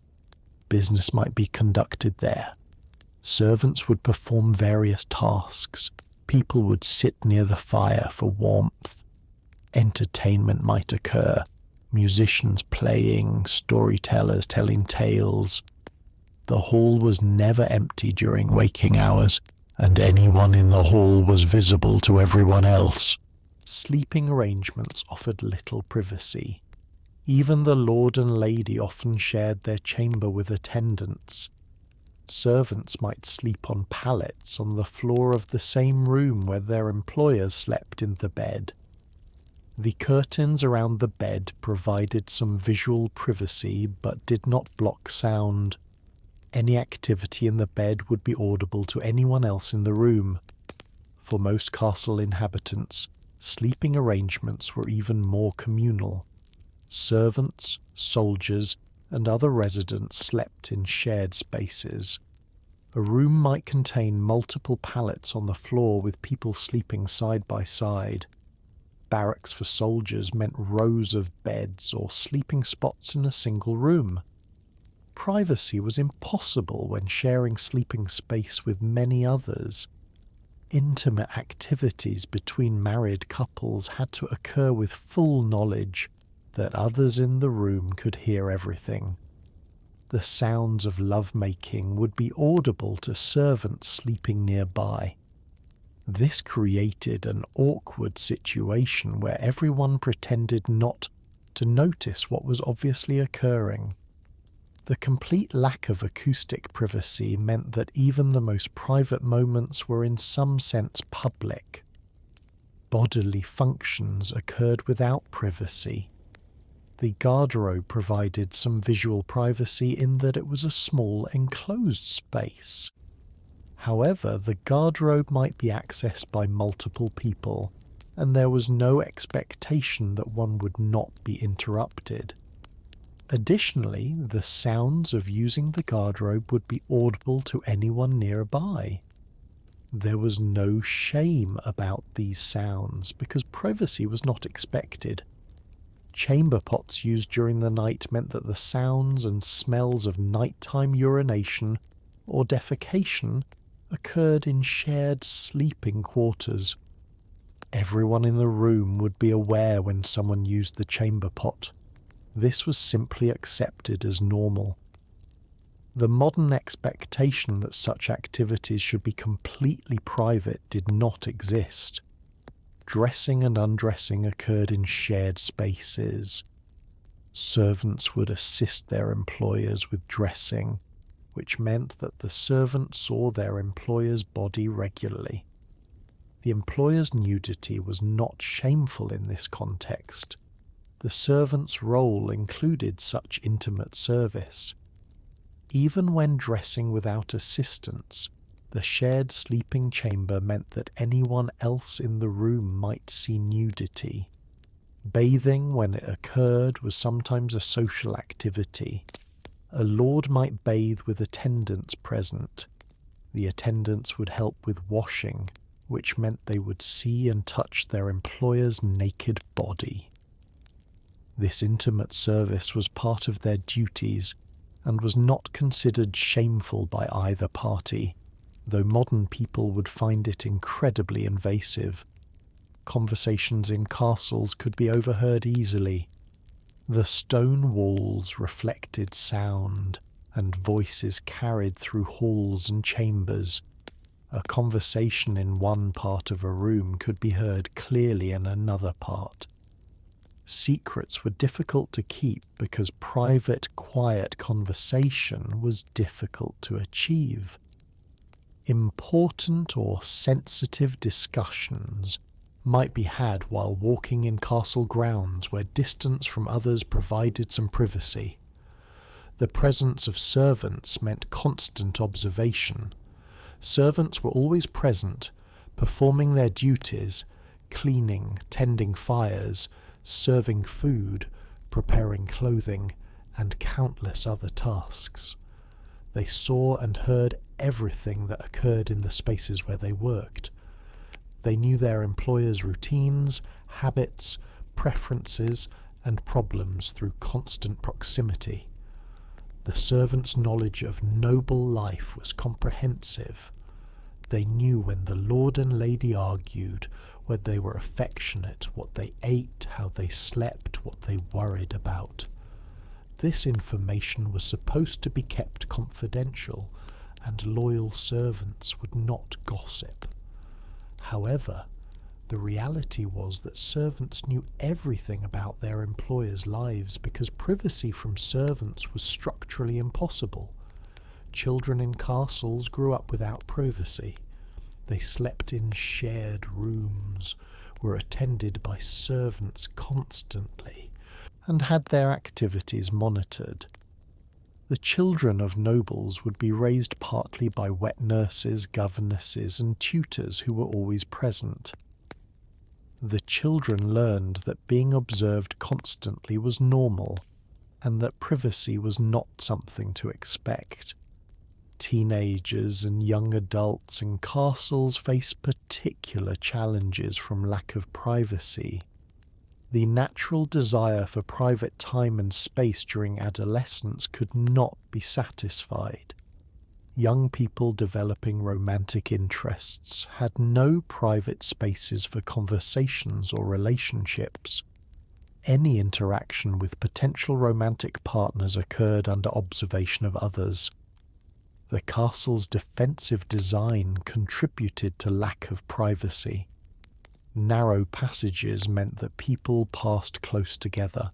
Business might be conducted there. Servants would perform various tasks. People would sit near the fire for warmth. Entertainment might occur. Musicians playing, storytellers telling tales. The hall was never empty during waking hours, and anyone in the hall was visible to everyone else. Sleeping arrangements offered little privacy. Even the lord and lady often shared their chamber with attendants. Servants might sleep on pallets on the floor of the same room where their employers slept in the bed. The curtains around the bed provided some visual privacy but did not block sound. Any activity in the bed would be audible to anyone else in the room. For most castle inhabitants, sleeping arrangements were even more communal. Servants, soldiers, and other residents slept in shared spaces. A room might contain multiple pallets on the floor with people sleeping side by side. Barracks for soldiers meant rows of beds or sleeping spots in a single room. Privacy was impossible when sharing sleeping space with many others. Intimate activities between married couples had to occur with full knowledge that others in the room could hear everything. The sounds of lovemaking would be audible to servants sleeping nearby. This created an awkward situation where everyone pretended not to notice what was obviously occurring. The complete lack of acoustic privacy meant that even the most private moments were in some sense public. Bodily functions occurred without privacy. The garderobe provided some visual privacy in that it was a small enclosed space. However, the garderobe might be accessed by multiple people, and there was no expectation that one would not be interrupted. Additionally, the sounds of using the garderobe would be audible to anyone nearby. There was no shame about these sounds because privacy was not expected. Chamber pots used during the night meant that the sounds and smells of nighttime urination or defecation occurred in shared sleeping quarters. Everyone in the room would be aware when someone used the chamber pot. This was simply accepted as normal. The modern expectation that such activities should be completely private did not exist. Dressing and undressing occurred in shared spaces. Servants would assist their employers with dressing, which meant that the servant saw their employer's body regularly. The employer's nudity was not shameful in this context. The servant's role included such intimate service. Even when dressing without assistance, the shared sleeping chamber meant that anyone else in the room might see nudity. Bathing, when it occurred, was sometimes a social activity. A lord might bathe with attendants present. The attendants would help with washing, which meant they would see and touch their employer's naked body. This intimate service was part of their duties and was not considered shameful by either party, though modern people would find it incredibly invasive. Conversations in castles could be overheard easily. The stone walls reflected sound, and voices carried through halls and chambers. A conversation in one part of a room could be heard clearly in another part. Secrets were difficult to keep because private, quiet conversation was difficult to achieve. Important or sensitive discussions might be had while walking in castle grounds where distance from others provided some privacy. The presence of servants meant constant observation. Servants were always present, performing their duties, cleaning, tending fires, serving food, preparing clothing, and countless other tasks. They saw and heard everything that occurred in the spaces where they worked. They knew their employers' routines, habits, preferences, and problems through constant proximity. The servants' knowledge of noble life was comprehensive. They knew when the lord and lady argued, whether they were affectionate, what they ate, how they slept, what they worried about. This information was supposed to be kept confidential, and loyal servants would not gossip. However, the reality was that servants knew everything about their employers' lives because privacy from servants was structurally impossible. Children in castles grew up without privacy. They slept in shared rooms, were attended by servants constantly, and had their activities monitored. The children of nobles would be raised partly by wet nurses, governesses, and tutors who were always present. The children learned that being observed constantly was normal, and that privacy was not something to expect. Teenagers and young adults in castles faced particular challenges from lack of privacy. The natural desire for private time and space during adolescence could not be satisfied. Young people developing romantic interests had no private spaces for conversations or relationships. Any interaction with potential romantic partners occurred under observation of others. The castle's defensive design contributed to lack of privacy. Narrow passages meant that people passed close together.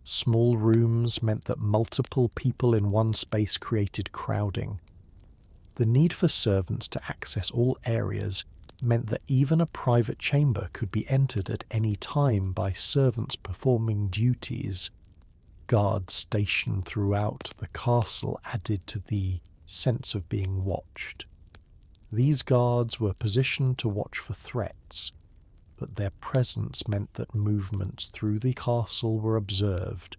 Small rooms meant that multiple people in one space created crowding. The need for servants to access all areas meant that even a private chamber could be entered at any time by servants performing duties. Guards stationed throughout the castle added to the sense of being watched. These guards were positioned to watch for threats, but their presence meant that movements through the castle were observed.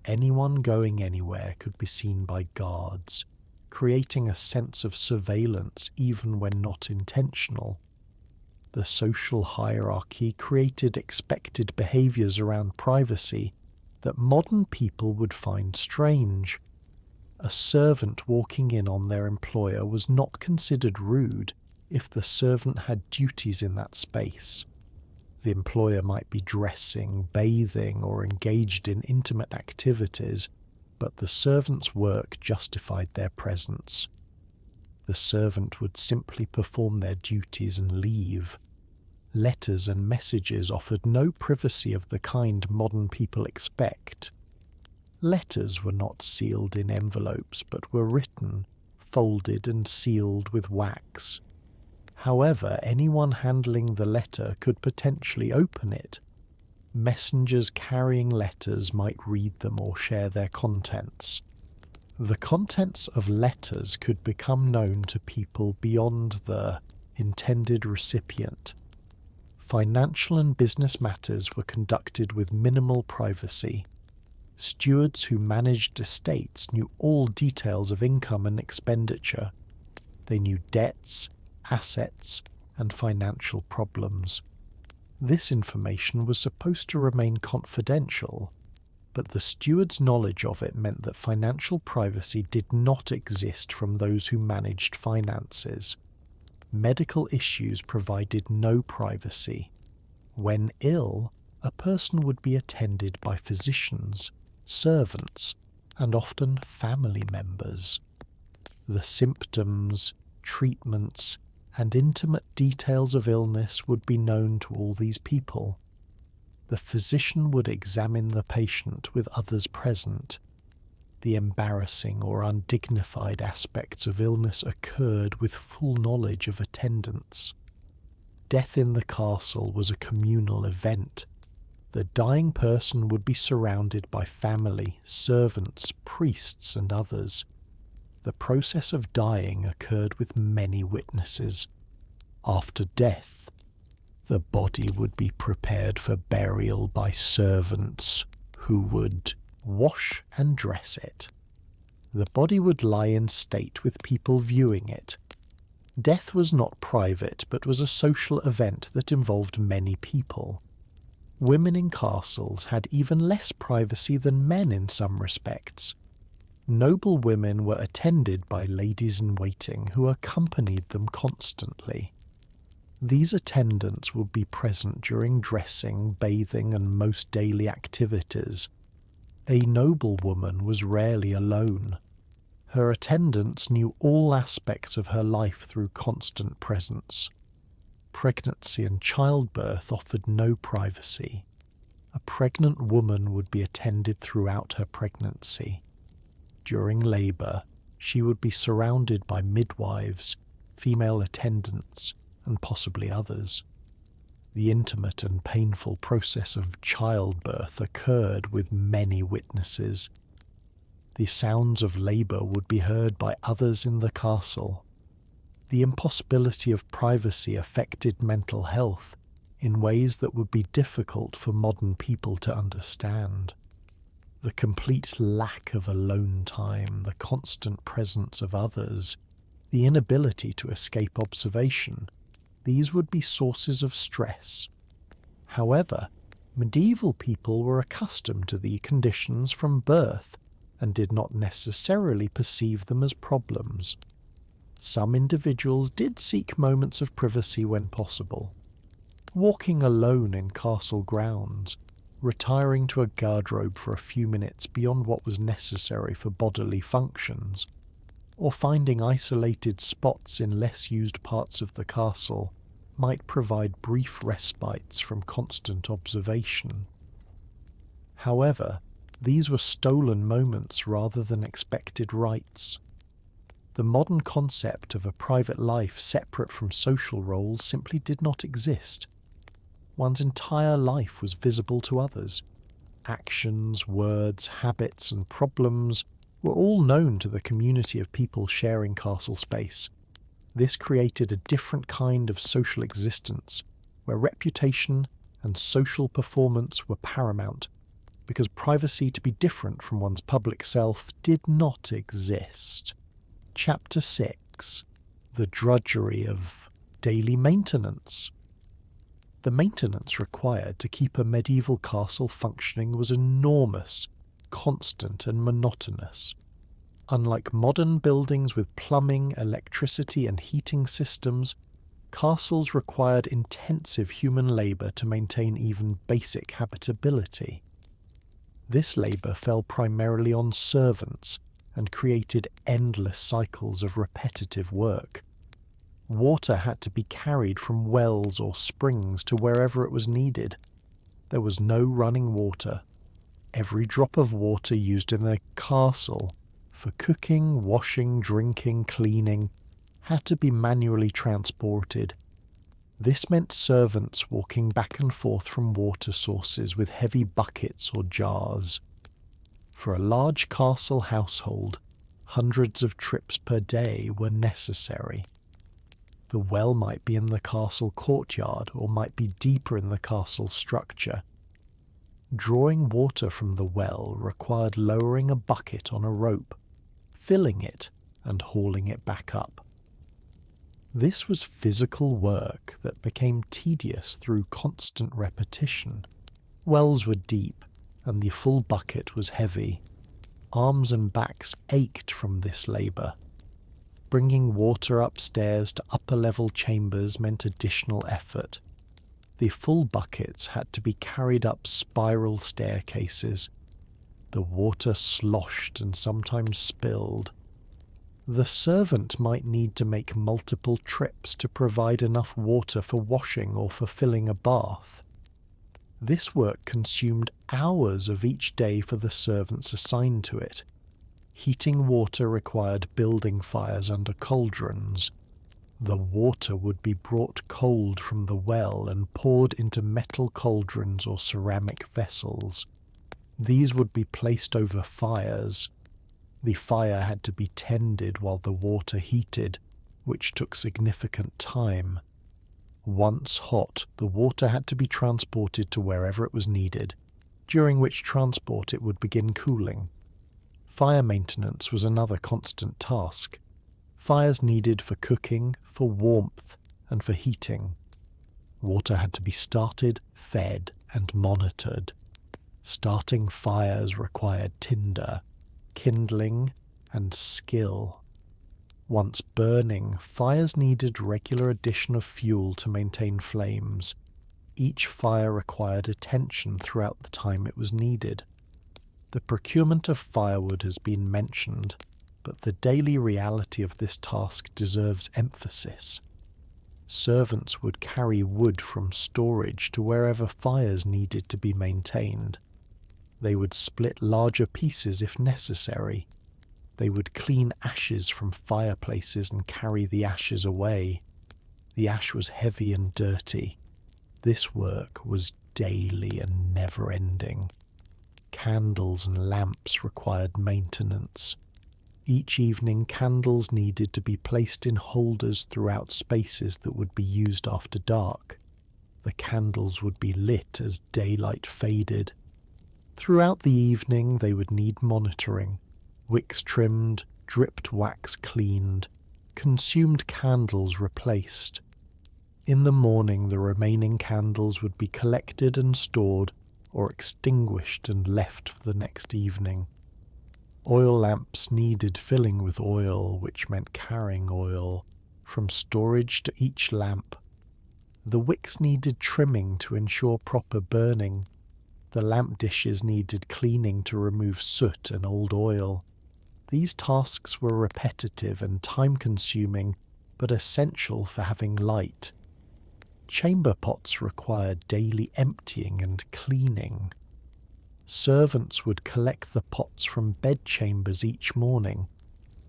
Anyone going anywhere could be seen by guards, creating a sense of surveillance even when not intentional. The social hierarchy created expected behaviors around privacy that modern people would find strange. A servant walking in on their employer was not considered rude if the servant had duties in that space. The employer might be dressing, bathing, or engaged in intimate activities, but the servant's work justified their presence. The servant would simply perform their duties and leave. Letters and messages offered no privacy of the kind modern people expect. Letters were not sealed in envelopes, but were written, folded and sealed with wax. However, anyone handling the letter could potentially open it. Messengers carrying letters might read them or share their contents. The contents of letters could become known to people beyond the intended recipient. Financial and business matters were conducted with minimal privacy. Stewards who managed estates knew all details of income and expenditure. They knew debts, assets, and financial problems. This information was supposed to remain confidential, but the steward's knowledge of it meant that financial privacy did not exist from those who managed finances. Medical issues provided no privacy. When ill, a person would be attended by physicians, servants, and often family members. The symptoms, treatments, and intimate details of illness would be known to all these people. The physician would examine the patient with others present. The embarrassing or undignified aspects of illness occurred with full knowledge of attendants. Death in the castle was a communal event. The dying person would be surrounded by family, servants, priests, and others. The process of dying occurred with many witnesses. After death, the body would be prepared for burial by servants who would wash and dress it. The body would lie in state with people viewing it. Death was not private, but was a social event that involved many people. Women in castles had even less privacy than men in some respects. Noble women were attended by ladies-in-waiting who accompanied them constantly. These attendants would be present during dressing, bathing, and most daily activities. A noble woman was rarely alone. Her attendants knew all aspects of her life through constant presence. Pregnancy and childbirth offered no privacy. A pregnant woman would be attended throughout her pregnancy. During labour, she would be surrounded by midwives, female attendants, and possibly others. The intimate and painful process of childbirth occurred with many witnesses. The sounds of labour would be heard by others in the castle. The impossibility of privacy affected mental health in ways that would be difficult for modern people to understand. The complete lack of alone time, the constant presence of others, the inability to escape observation, these would be sources of stress. However, medieval people were accustomed to the conditions from birth and did not necessarily perceive them as problems. Some individuals did seek moments of privacy when possible. Walking alone in castle grounds, retiring to a garderobe for a few minutes beyond what was necessary for bodily functions, or finding isolated spots in less used parts of the castle might provide brief respites from constant observation. However, these were stolen moments rather than expected rights. The modern concept of a private life separate from social roles simply did not exist. One's entire life was visible to others. Actions, words, habits, and problems were all known to the community of people sharing castle space. This created a different kind of social existence, where reputation and social performance were paramount, because privacy to be different from one's public self did not exist. Chapter 6. The drudgery of daily maintenance. The maintenance required to keep a medieval castle functioning was enormous, constant, and monotonous. Unlike modern buildings with plumbing, electricity, and heating systems, castles required intensive human labour to maintain even basic habitability. This labour fell primarily on servants and created endless cycles of repetitive work. Water had to be carried from wells or springs to wherever it was needed. There was no running water. Every drop of water used in the castle for cooking, washing, drinking, cleaning had to be manually transported. This meant servants walking back and forth from water sources with heavy buckets or jars. For a large castle household, hundreds of trips per day were necessary. The well might be in the castle courtyard or might be deeper in the castle structure. Drawing water from the well required lowering a bucket on a rope, filling it, and hauling it back up. This was physical work that became tedious through constant repetition. Wells were deep, and the full bucket was heavy. Arms and backs ached from this labour. Bringing water upstairs to upper-level chambers meant additional effort. The full buckets had to be carried up spiral staircases. The water sloshed and sometimes spilled. The servant might need to make multiple trips to provide enough water for washing or for filling a bath. This work consumed hours of each day for the servants assigned to it. Heating water required building fires under cauldrons. The water would be brought cold from the well and poured into metal cauldrons or ceramic vessels. These would be placed over fires. The fire had to be tended while the water heated, which took significant time. Once hot, the water had to be transported to wherever it was needed, during which transport it would begin cooling. Fire maintenance was another constant task. Fires needed for cooking, for warmth, and for heating. Water had to be started, fed, and monitored. Starting fires required tinder, kindling, and skill. Once burning, fires needed regular addition of fuel to maintain flames. Each fire required attention throughout the time it was needed. The procurement of firewood has been mentioned, but the daily reality of this task deserves emphasis. Servants would carry wood from storage to wherever fires needed to be maintained. They would split larger pieces if necessary. They would clean ashes from fireplaces and carry the ashes away. The ash was heavy and dirty. This work was daily and never-ending. Candles and lamps required maintenance. Each evening, candles needed to be placed in holders throughout spaces that would be used after dark. The candles would be lit as daylight faded. Throughout the evening, they would need monitoring. Wicks trimmed, dripped wax cleaned, consumed candles replaced. In the morning, the remaining candles would be collected and stored, or extinguished and left for the next evening. Oil lamps needed filling with oil, which meant carrying oil from storage to each lamp. The wicks needed trimming to ensure proper burning. The lamp dishes needed cleaning to remove soot and old oil. These tasks were repetitive and time-consuming, but essential for having light. Chamber pots required daily emptying and cleaning. Servants would collect the pots from bedchambers each morning,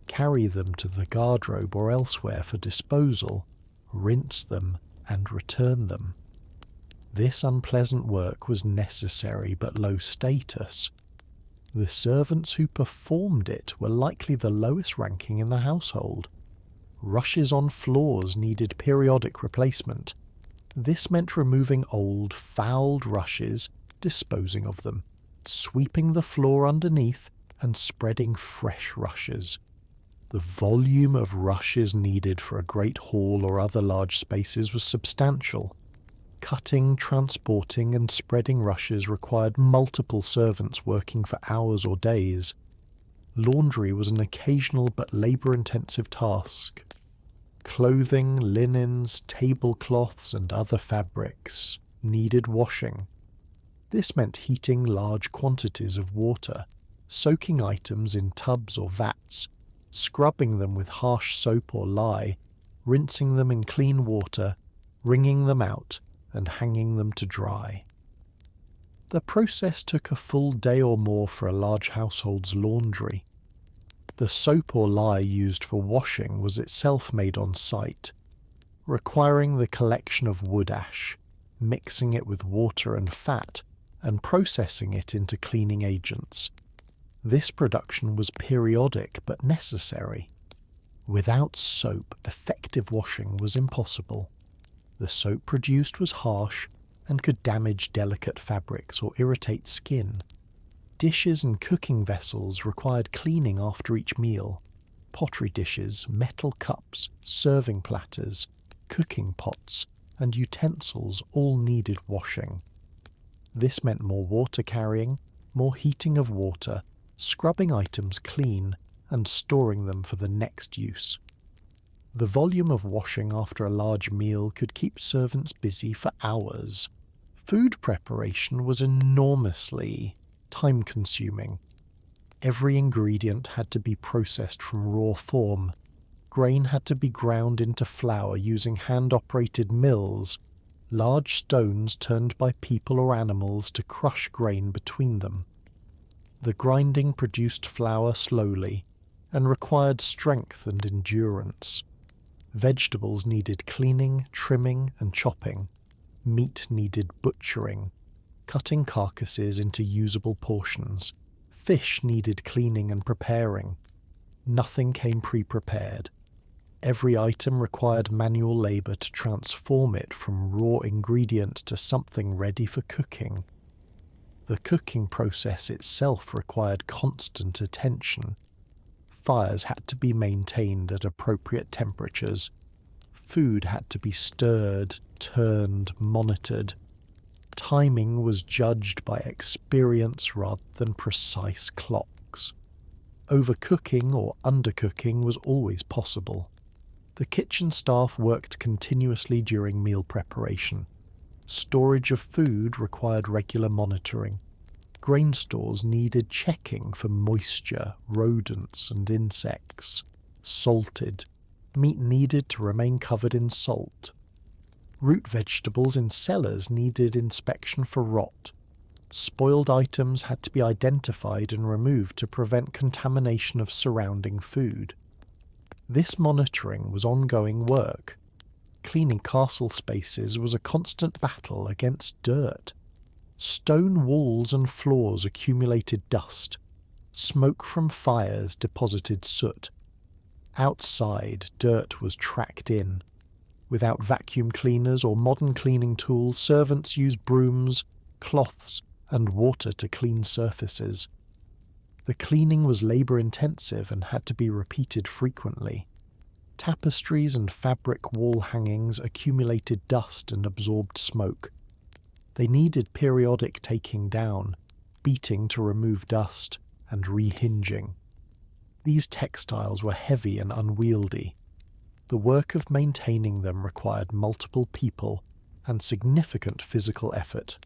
carry them to the guardrobe or elsewhere for disposal, rinse them, and return them. This unpleasant work was necessary but low status. The servants who performed it were likely the lowest ranking in the household. Rushes on floors needed periodic replacement. This meant removing old, fouled rushes, disposing of them, sweeping the floor underneath, and spreading fresh rushes. The volume of rushes needed for a great hall or other large spaces was substantial. Cutting, transporting, and spreading rushes required multiple servants working for hours or days. Laundry was an occasional but labour-intensive task. Clothing, linens, tablecloths, and other fabrics needed washing. This meant heating large quantities of water, soaking items in tubs or vats, scrubbing them with harsh soap or lye, rinsing them in clean water, wringing them out, and hanging them to dry. The process took a full day or more for a large household's laundry. The soap or lye used for washing was itself made on site, requiring the collection of wood ash, mixing it with water and fat, and processing it into cleaning agents. This production was periodic but necessary. Without soap, effective washing was impossible. The soap produced was harsh and could damage delicate fabrics or irritate skin. Dishes and cooking vessels required cleaning after each meal. Pottery dishes, metal cups, serving platters, cooking pots, and utensils all needed washing. This meant more water carrying, more heating of water, scrubbing items clean, and storing them for the next use. The volume of washing after a large meal could keep servants busy for hours. Food preparation was enormously time-consuming. Every ingredient had to be processed from raw form. Grain had to be ground into flour using hand-operated mills, large stones turned by people or animals to crush grain between them. The grinding produced flour slowly and required strength and endurance. Vegetables needed cleaning, trimming, and chopping. Meat needed butchering, cutting carcasses into usable portions. Fish needed cleaning and preparing. Nothing came pre-prepared. Every item required manual labour to transform it from raw ingredient to something ready for cooking. The cooking process itself required constant attention. Fires had to be maintained at appropriate temperatures. Food had to be stirred, turned, monitored. Timing was judged by experience rather than precise clocks. Overcooking or undercooking was always possible. The kitchen staff worked continuously during meal preparation. Storage of food required regular monitoring. Grain stores needed checking for moisture, rodents, and insects. Salted. Meat needed to remain covered in salt. Root vegetables in cellars needed inspection for rot. Spoiled items had to be identified and removed to prevent contamination of surrounding food. This monitoring was ongoing work. Cleaning castle spaces was a constant battle against dirt. Stone walls and floors accumulated dust. Smoke from fires deposited soot. Outside, dirt was tracked in. Without vacuum cleaners or modern cleaning tools, servants used brooms, cloths, and water to clean surfaces. The cleaning was labour-intensive and had to be repeated frequently. Tapestries and fabric wall hangings accumulated dust and absorbed smoke. They needed periodic taking down, beating to remove dust, and rehinging. These textiles were heavy and unwieldy. The work of maintaining them required multiple people and significant physical effort.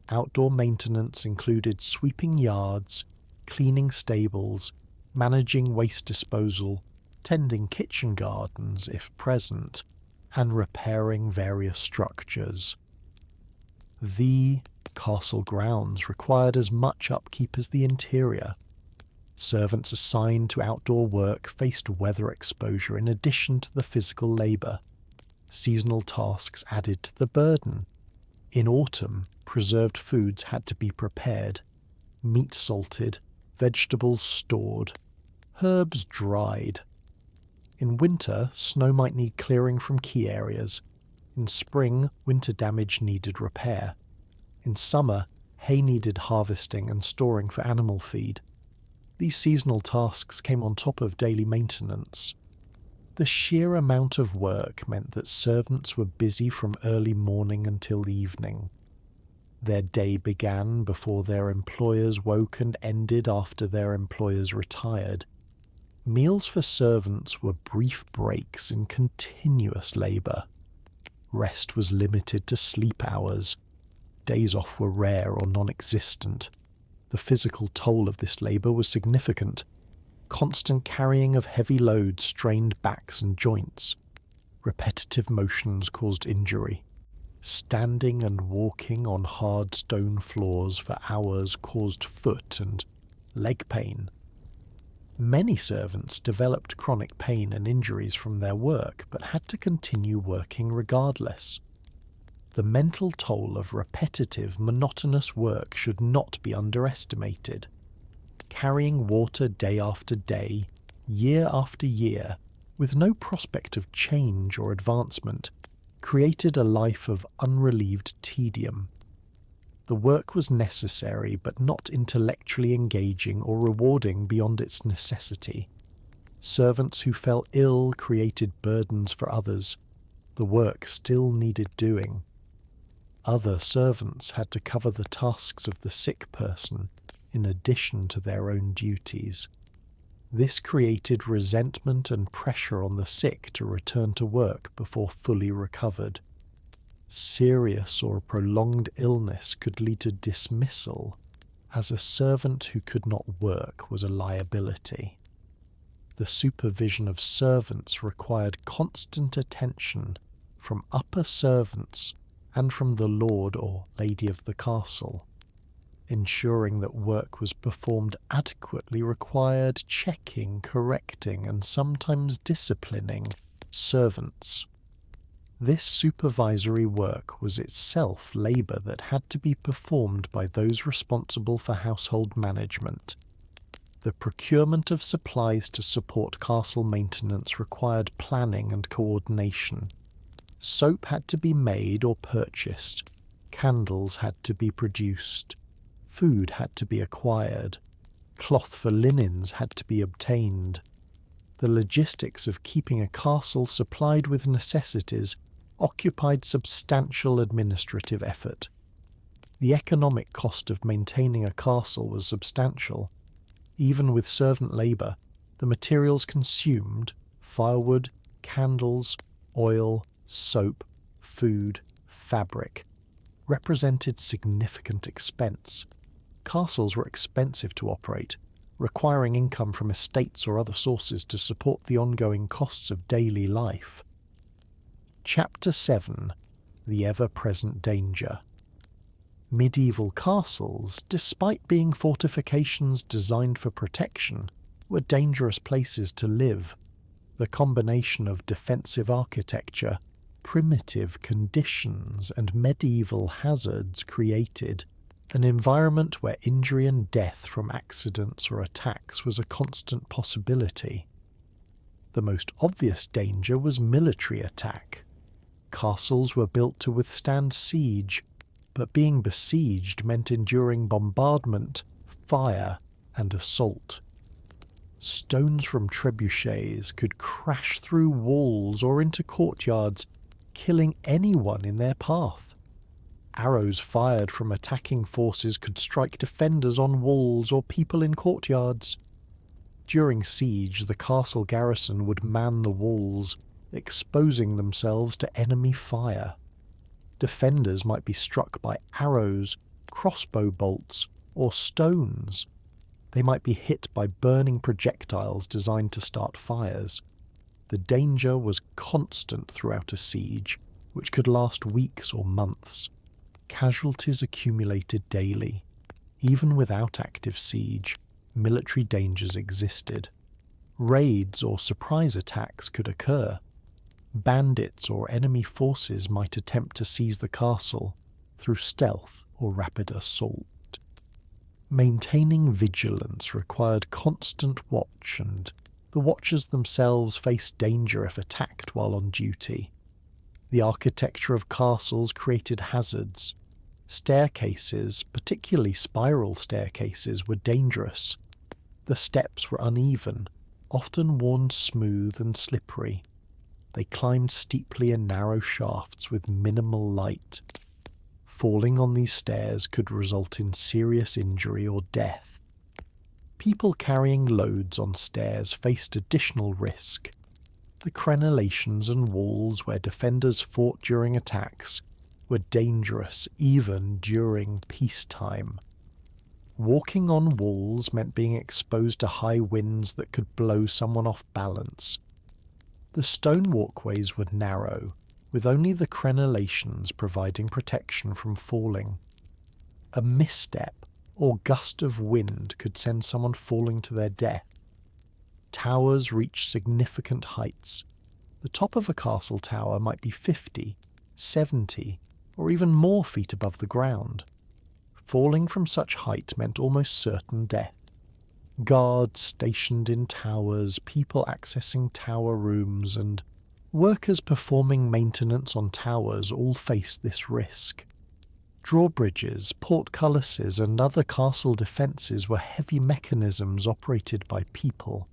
Outdoor maintenance included sweeping yards, cleaning stables, managing waste disposal, tending kitchen gardens if present, and repairing various structures. The castle grounds required as much upkeep as the interior. Servants assigned to outdoor work faced weather exposure in addition to the physical labour. Seasonal tasks added to the burden. In autumn, preserved foods had to be prepared, meat salted, vegetables stored, herbs dried. In winter, snow might need clearing from key areas. In spring, winter damage needed repair. In summer, hay needed harvesting and storing for animal feed. These seasonal tasks came on top of daily maintenance. The sheer amount of work meant that servants were busy from early morning until evening. Their day began before their employers woke and ended after their employers retired. Meals for servants were brief breaks in continuous labour. Rest was limited to sleep hours. Days off were rare or non-existent. The physical toll of this labour was significant. Constant carrying of heavy loads strained backs and joints. Repetitive motions caused injury. Standing and walking on hard stone floors for hours caused foot and leg pain. Many servants developed chronic pain and injuries from their work, but had to continue working regardless. The mental toll of repetitive, monotonous work should not be underestimated. Carrying water day after day, year after year, with no prospect of change or advancement, created a life of unrelieved tedium. The work was necessary but not intellectually engaging or rewarding beyond its necessity. Servants who fell ill created burdens for others. The work still needed doing. Other servants had to cover the tasks of the sick person in addition to their own duties. This created resentment and pressure on the sick to return to work before fully recovered. Serious or prolonged illness could lead to dismissal, as a servant who could not work was a liability. The supervision of servants required constant attention from upper servants and from the lord or lady of the castle. Ensuring that work was performed adequately required checking, correcting, and sometimes disciplining servants. This supervisory work was itself labour that had to be performed by those responsible for household management. The procurement of supplies to support castle maintenance required planning and coordination. Soap had to be made or purchased, candles had to be produced, food had to be acquired, cloth for linens had to be obtained. The logistics of keeping a castle supplied with necessities occupied substantial administrative effort. The economic cost of maintaining a castle was substantial. Even with servant labour, the materials consumed, firewood, candles, oil, soap, food, fabric, represented significant expense. Castles were expensive to operate, requiring income from estates or other sources to support the ongoing costs of daily life. Chapter 7. The Ever-Present Danger. Medieval castles, despite being fortifications designed for protection, were dangerous places to live. The combination of defensive architecture, primitive conditions, and medieval hazards created an environment where injury and death from accidents or attacks was a constant possibility. The most obvious danger was military attack. Castles were built to withstand siege, but being besieged meant enduring bombardment, fire, and assault. Stones from trebuchets could crash through walls or into courtyards, killing anyone in their path. Arrows fired from attacking forces could strike defenders on walls or people in courtyards. During siege, the castle garrison would man the walls, exposing themselves to enemy fire. Defenders might be struck by arrows, crossbow bolts, or stones. They might be hit by burning projectiles designed to start fires. The danger was constant throughout a siege, which could last weeks or months. Casualties accumulated daily. Even without active siege, military dangers existed. Raids or surprise attacks could occur. Bandits or enemy forces might attempt to seize the castle through stealth or rapid assault. Maintaining vigilance required constant watch, and the watchers themselves faced danger if attacked while on duty. The architecture of castles created hazards. Staircases, particularly spiral staircases, were dangerous. The steps were uneven, often worn smooth and slippery. They climbed steeply in narrow shafts with minimal light. Falling on these stairs could result in serious injury or death. People carrying loads on stairs faced additional risk. The crenellations and walls where defenders fought during attacks were dangerous even during peacetime. Walking on walls meant being exposed to high winds that could blow someone off balance. The stone walkways were narrow, with only the crenellations providing protection from falling. A misstep or gust of wind could send someone falling to their death. Towers reached significant heights. The top of a castle tower might be 50, 70, or even more feet above the ground. Falling from such height meant almost certain death. Guards stationed in towers, people accessing tower rooms, and workers performing maintenance on towers all faced this risk. Drawbridges, portcullises, and other castle defences were heavy mechanisms operated by people.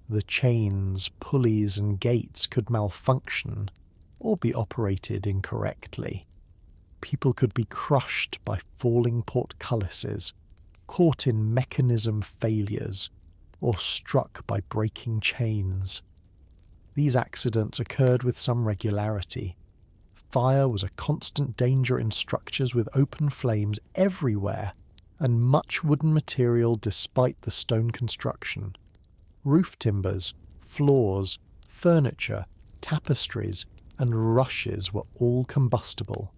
The chains, pulleys, and gates could malfunction or be operated incorrectly. People could be crushed by falling portcullises, caught in mechanism failures, or struck by breaking chains. These accidents occurred with some regularity. Fire was a constant danger in structures with open flames everywhere and much wooden material despite the stone construction. Roof timbers, floors, furniture, tapestries, and rushes were all combustible.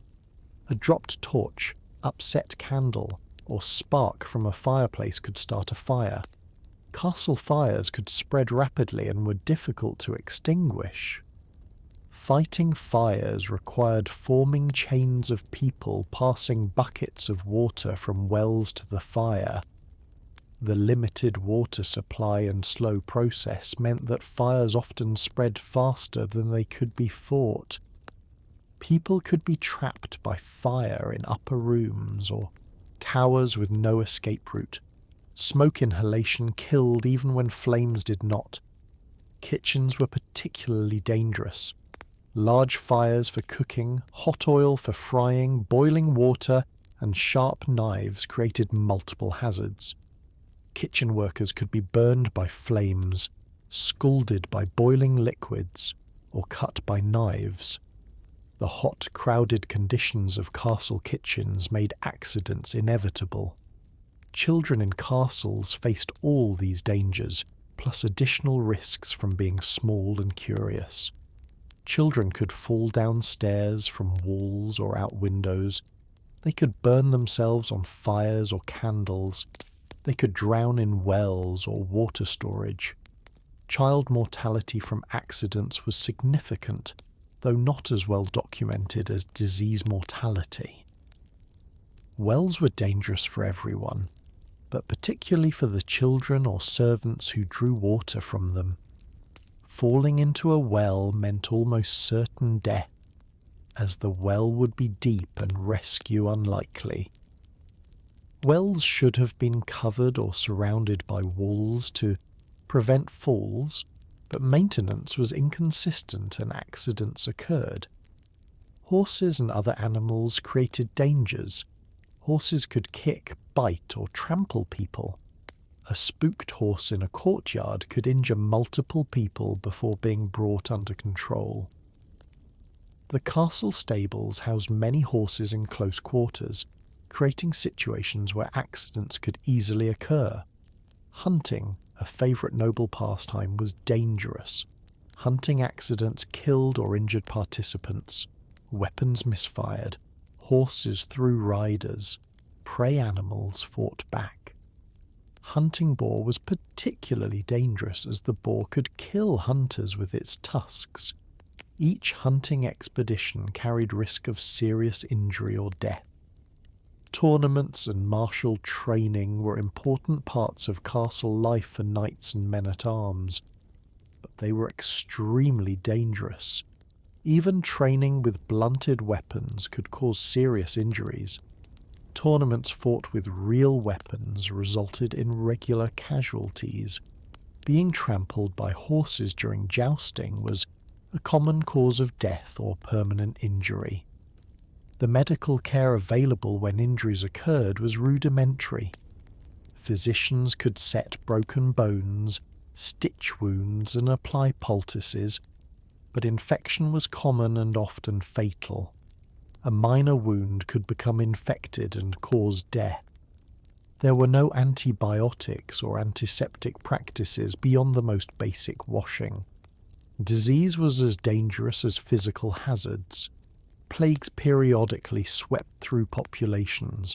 A dropped torch, upset candle, or spark from a fireplace could start a fire. Castle fires could spread rapidly and were difficult to extinguish. Fighting fires required forming chains of people passing buckets of water from wells to the fire. The limited water supply and slow process meant that fires often spread faster than they could be fought. People could be trapped by fire in upper rooms or towers with no escape route. Smoke inhalation killed even when flames did not. Kitchens were particularly dangerous. Large fires for cooking, hot oil for frying, boiling water, and sharp knives created multiple hazards. Kitchen workers could be burned by flames, scalded by boiling liquids, or cut by knives. The hot, crowded conditions of castle kitchens made accidents inevitable. Children in castles faced all these dangers, plus additional risks from being small and curious. Children could fall downstairs from walls or out windows. They could burn themselves on fires or candles. They could drown in wells or water storage. Child mortality from accidents was significant, though not as well documented as disease mortality. Wells were dangerous for everyone, but particularly for the children or servants who drew water from them. Falling into a well meant almost certain death, as the well would be deep and rescue unlikely. Wells should have been covered or surrounded by walls to prevent falls, but maintenance was inconsistent and accidents occurred. Horses and other animals created dangers. Horses could kick, bite, or trample people. A spooked horse in a courtyard could injure multiple people before being brought under control. The castle stables housed many horses in close quarters, creating situations where accidents could easily occur. Hunting, a favourite noble pastime, was dangerous. Hunting accidents killed or injured participants. Weapons misfired. Horses threw riders. Prey animals fought back. Hunting boar was particularly dangerous as the boar could kill hunters with its tusks. Each hunting expedition carried risk of serious injury or death. Tournaments and martial training were important parts of castle life for knights and men-at-arms, but they were extremely dangerous. Even training with blunted weapons could cause serious injuries. Tournaments fought with real weapons resulted in regular casualties. Being trampled by horses during jousting was a common cause of death or permanent injury. The medical care available when injuries occurred was rudimentary. Physicians could set broken bones, stitch wounds, and apply poultices, but infection was common and often fatal. A minor wound could become infected and cause death. There were no antibiotics or antiseptic practices beyond the most basic washing. Disease was as dangerous as physical hazards. Plagues periodically swept through populations.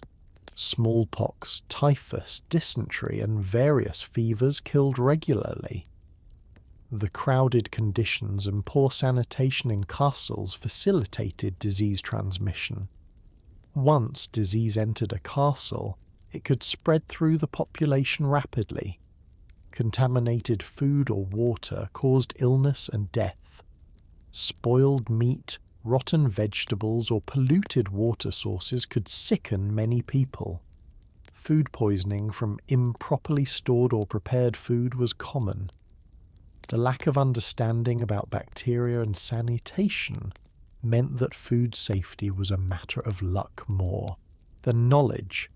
Smallpox, typhus, dysentery, and various fevers killed regularly. The crowded conditions and poor sanitation in castles facilitated disease transmission. Once disease entered a castle, it could spread through the population rapidly. Contaminated food or water caused illness and death. Spoiled meat, rotten vegetables, or polluted water sources could sicken many people. Food poisoning from improperly stored or prepared food was common. The lack of understanding about bacteria and sanitation meant that food safety was a matter of luck more than knowledge.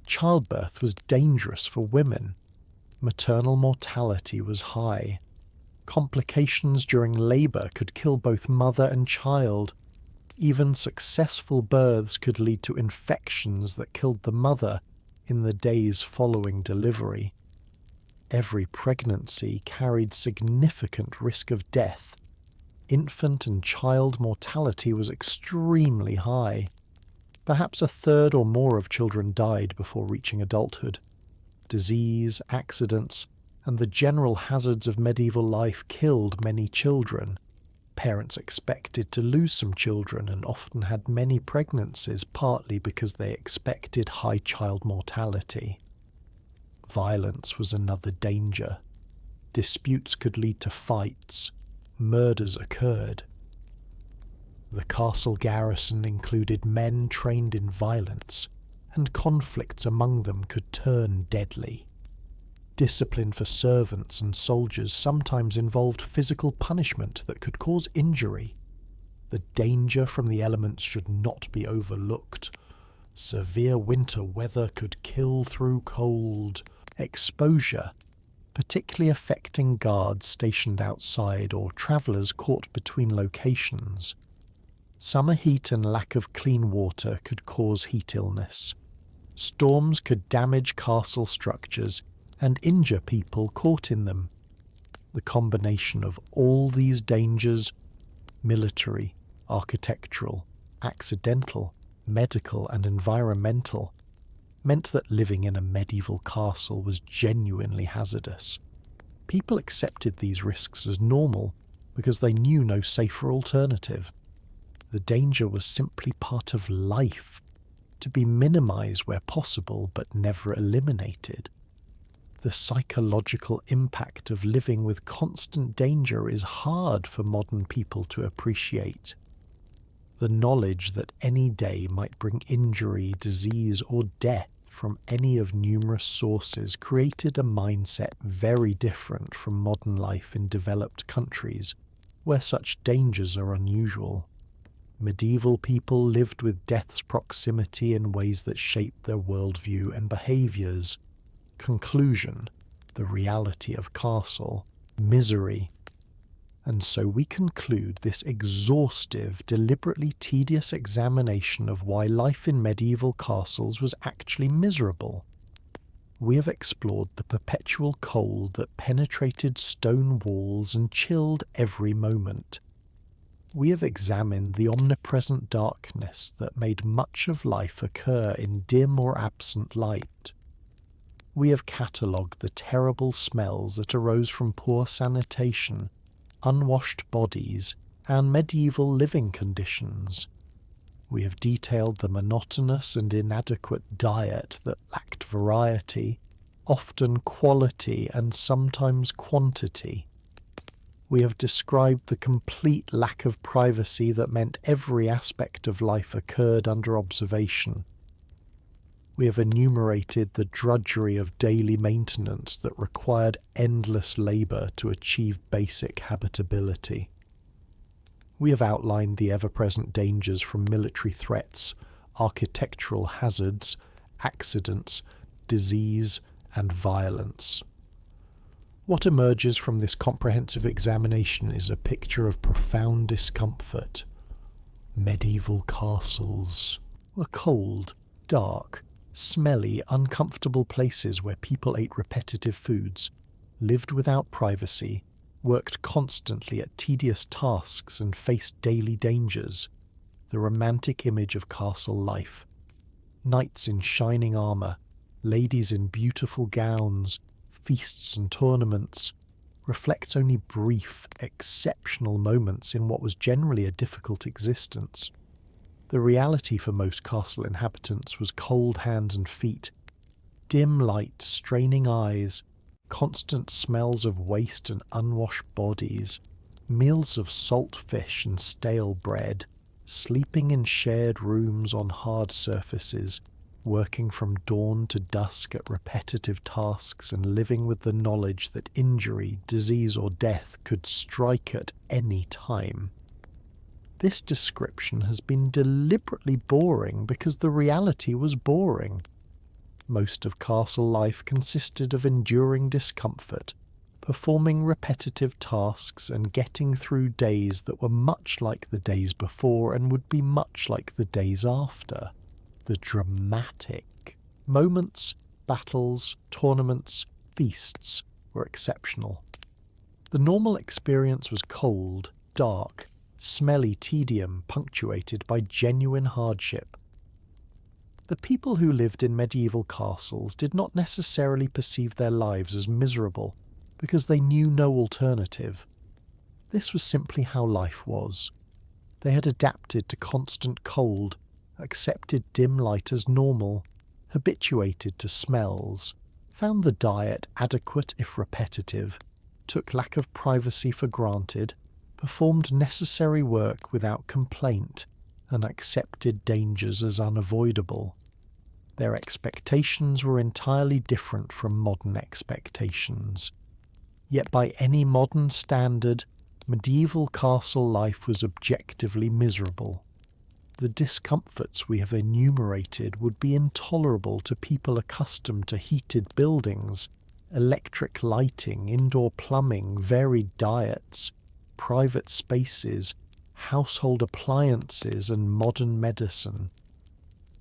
Childbirth was dangerous for women. Maternal mortality was high. Complications during labour could kill both mother and child. Even successful births could lead to infections that killed the mother in the days following delivery. Every pregnancy carried significant risk of death. Infant and child mortality was extremely high. Perhaps a third or more of children died before reaching adulthood. Disease, accidents, and the general hazards of medieval life killed many children. Parents expected to lose some children and often had many pregnancies, partly because they expected high child mortality. Violence was another danger. Disputes could lead to fights. Murders occurred. The castle garrison included men trained in violence, and conflicts among them could turn deadly. Discipline for servants and soldiers sometimes involved physical punishment that could cause injury. The danger from the elements should not be overlooked. Severe winter weather could kill through cold. Exposure, particularly affecting guards stationed outside or travellers caught between locations. Summer heat and lack of clean water could cause heat illness. Storms could damage castle structures and injure people caught in them. The combination of all these dangers, military, architectural, accidental, medical and environmental, meant that living in a medieval castle was genuinely hazardous. People accepted these risks as normal because they knew no safer alternative. The danger was simply part of life, to be minimized where possible but never eliminated. The psychological impact of living with constant danger is hard for modern people to appreciate. The knowledge that any day might bring injury, disease, or death from any of numerous sources created a mindset very different from modern life in developed countries, where such dangers are unusual. Medieval people lived with death's proximity in ways that shaped their worldview and behaviours. Conclusion: the reality of castle, misery. And so we conclude this exhaustive, deliberately tedious examination of why life in medieval castles was actually miserable. We have explored the perpetual cold that penetrated stone walls and chilled every moment. We have examined the omnipresent darkness that made much of life occur in dim or absent light. We have catalogued the terrible smells that arose from poor sanitation, unwashed bodies, and medieval living conditions. We have detailed the monotonous and inadequate diet that lacked variety, often quality and sometimes quantity. We have described the complete lack of privacy that meant every aspect of life occurred under observation. We have enumerated the drudgery of daily maintenance that required endless labour to achieve basic habitability. We have outlined the ever-present dangers from military threats, architectural hazards, accidents, disease, and violence. What emerges from this comprehensive examination is a picture of profound discomfort. Medieval castles were cold, dark, smelly, uncomfortable places where people ate repetitive foods, lived without privacy, worked constantly at tedious tasks and faced daily dangers. The romantic image of castle life. Knights in shining armour, ladies in beautiful gowns, feasts and tournaments, reflects only brief, exceptional moments in what was generally a difficult existence. The reality for most castle inhabitants was cold hands and feet, dim light, straining eyes, constant smells of waste and unwashed bodies, meals of salt fish and stale bread, sleeping in shared rooms on hard surfaces, working from dawn to dusk at repetitive tasks and living with the knowledge that injury, disease or death could strike at any time. This description has been deliberately boring because the reality was boring. Most of castle life consisted of enduring discomfort, performing repetitive tasks and getting through days that were much like the days before and would be much like the days after. The dramatic moments, battles, tournaments, feasts were exceptional. The normal experience was cold, dark, smelly tedium punctuated by genuine hardship. The people who lived in medieval castles did not necessarily perceive their lives as miserable because they knew no alternative. This was simply how life was. They had adapted to constant cold, accepted dim light as normal, habituated to smells, found the diet adequate if repetitive, took lack of privacy for granted, performed necessary work without complaint, and accepted dangers as unavoidable. Their expectations were entirely different from modern expectations. Yet by any modern standard, medieval castle life was objectively miserable. The discomforts we have enumerated would be intolerable to people accustomed to heated buildings, electric lighting, indoor plumbing, varied diets, private spaces, household appliances, and modern medicine.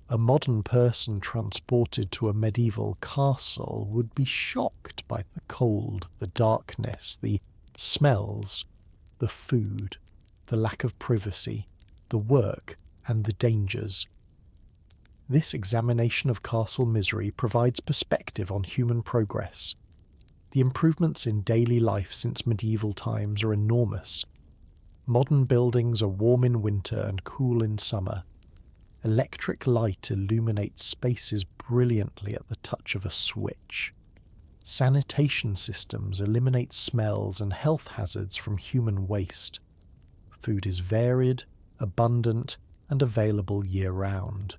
A modern person transported to a medieval castle would be shocked by the cold, the darkness, the smells, the food, the lack of privacy, the work, and the dangers. This examination of castle misery provides perspective on human progress. The improvements in daily life since medieval times are enormous. Modern buildings are warm in winter and cool in summer. Electric light illuminates spaces brilliantly at the touch of a switch. Sanitation systems eliminate smells and health hazards from human waste. Food is varied, abundant, and available year-round.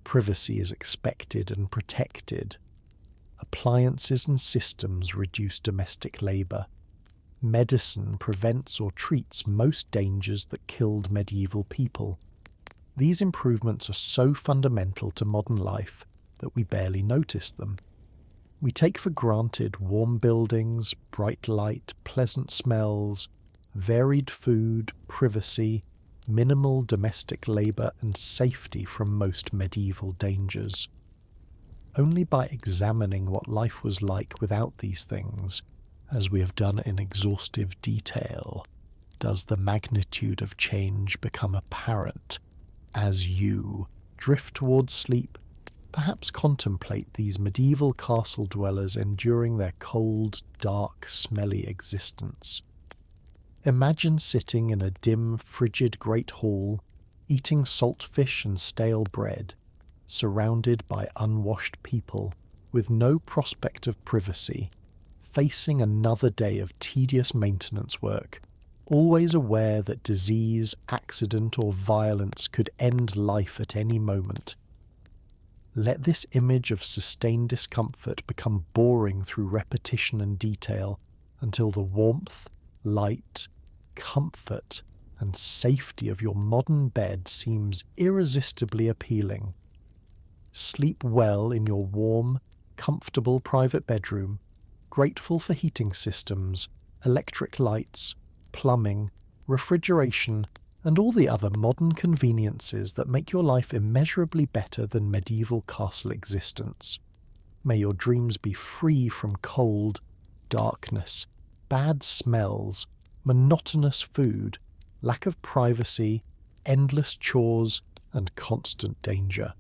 Privacy is expected and protected. Appliances and systems reduce domestic labour. Medicine prevents or treats most dangers that killed medieval people. These improvements are so fundamental to modern life that we barely notice them. We take for granted warm buildings, bright light, pleasant smells, varied food, privacy, minimal domestic labour and safety from most medieval dangers. Only by examining what life was like without these things, as we have done in exhaustive detail, does the magnitude of change become apparent. As you drift towards sleep, perhaps contemplate these medieval castle dwellers enduring their cold, dark, smelly existence. Imagine sitting in a dim, frigid great hall, eating salt fish and stale bread, surrounded by unwashed people, with no prospect of privacy, facing another day of tedious maintenance work, always aware that disease, accident, or violence could end life at any moment. Let this image of sustained discomfort become boring through repetition and detail until the warmth, light, comfort, and safety of your modern bed seems irresistibly appealing. Sleep well in your warm, comfortable private bedroom, grateful for heating systems, electric lights, plumbing, refrigeration, and all the other modern conveniences that make your life immeasurably better than medieval castle existence. May your dreams be free from cold, darkness, bad smells, monotonous food, lack of privacy, endless chores, and constant danger.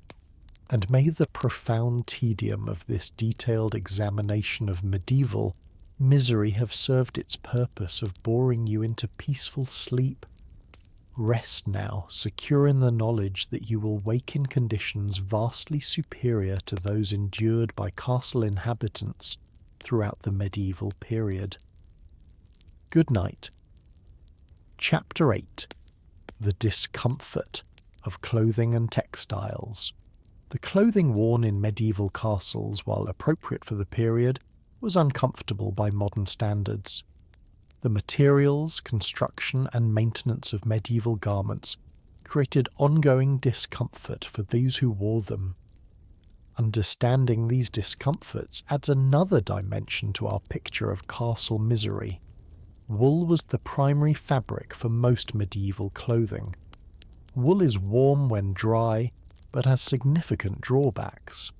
And may the profound tedium of this detailed examination of medieval misery have served its purpose of boring you into peaceful sleep. Rest now, secure in the knowledge that you will wake in conditions vastly superior to those endured by castle inhabitants throughout the medieval period. Good night. Chapter 8. The discomfort of clothing and textiles. The clothing worn in medieval castles, while appropriate for the period, was uncomfortable by modern standards. The materials, construction, and maintenance of medieval garments created ongoing discomfort for those who wore them. Understanding these discomforts adds another dimension to our picture of castle misery. Wool was the primary fabric for most medieval clothing. Wool is warm when dry, but has significant drawbacks.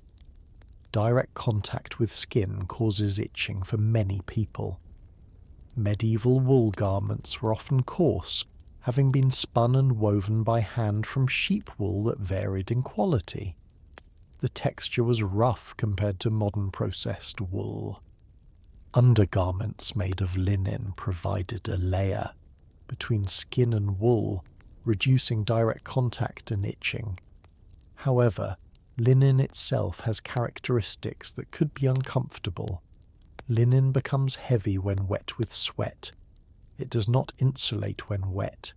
Direct contact with skin causes itching for many people. Medieval wool garments were often coarse, having been spun and woven by hand from sheep wool that varied in quality. The texture was rough compared to modern processed wool. Undergarments made of linen provided a layer between skin and wool, reducing direct contact and itching. However, linen itself has characteristics that could be uncomfortable. Linen becomes heavy when wet with sweat. It does not insulate when wet.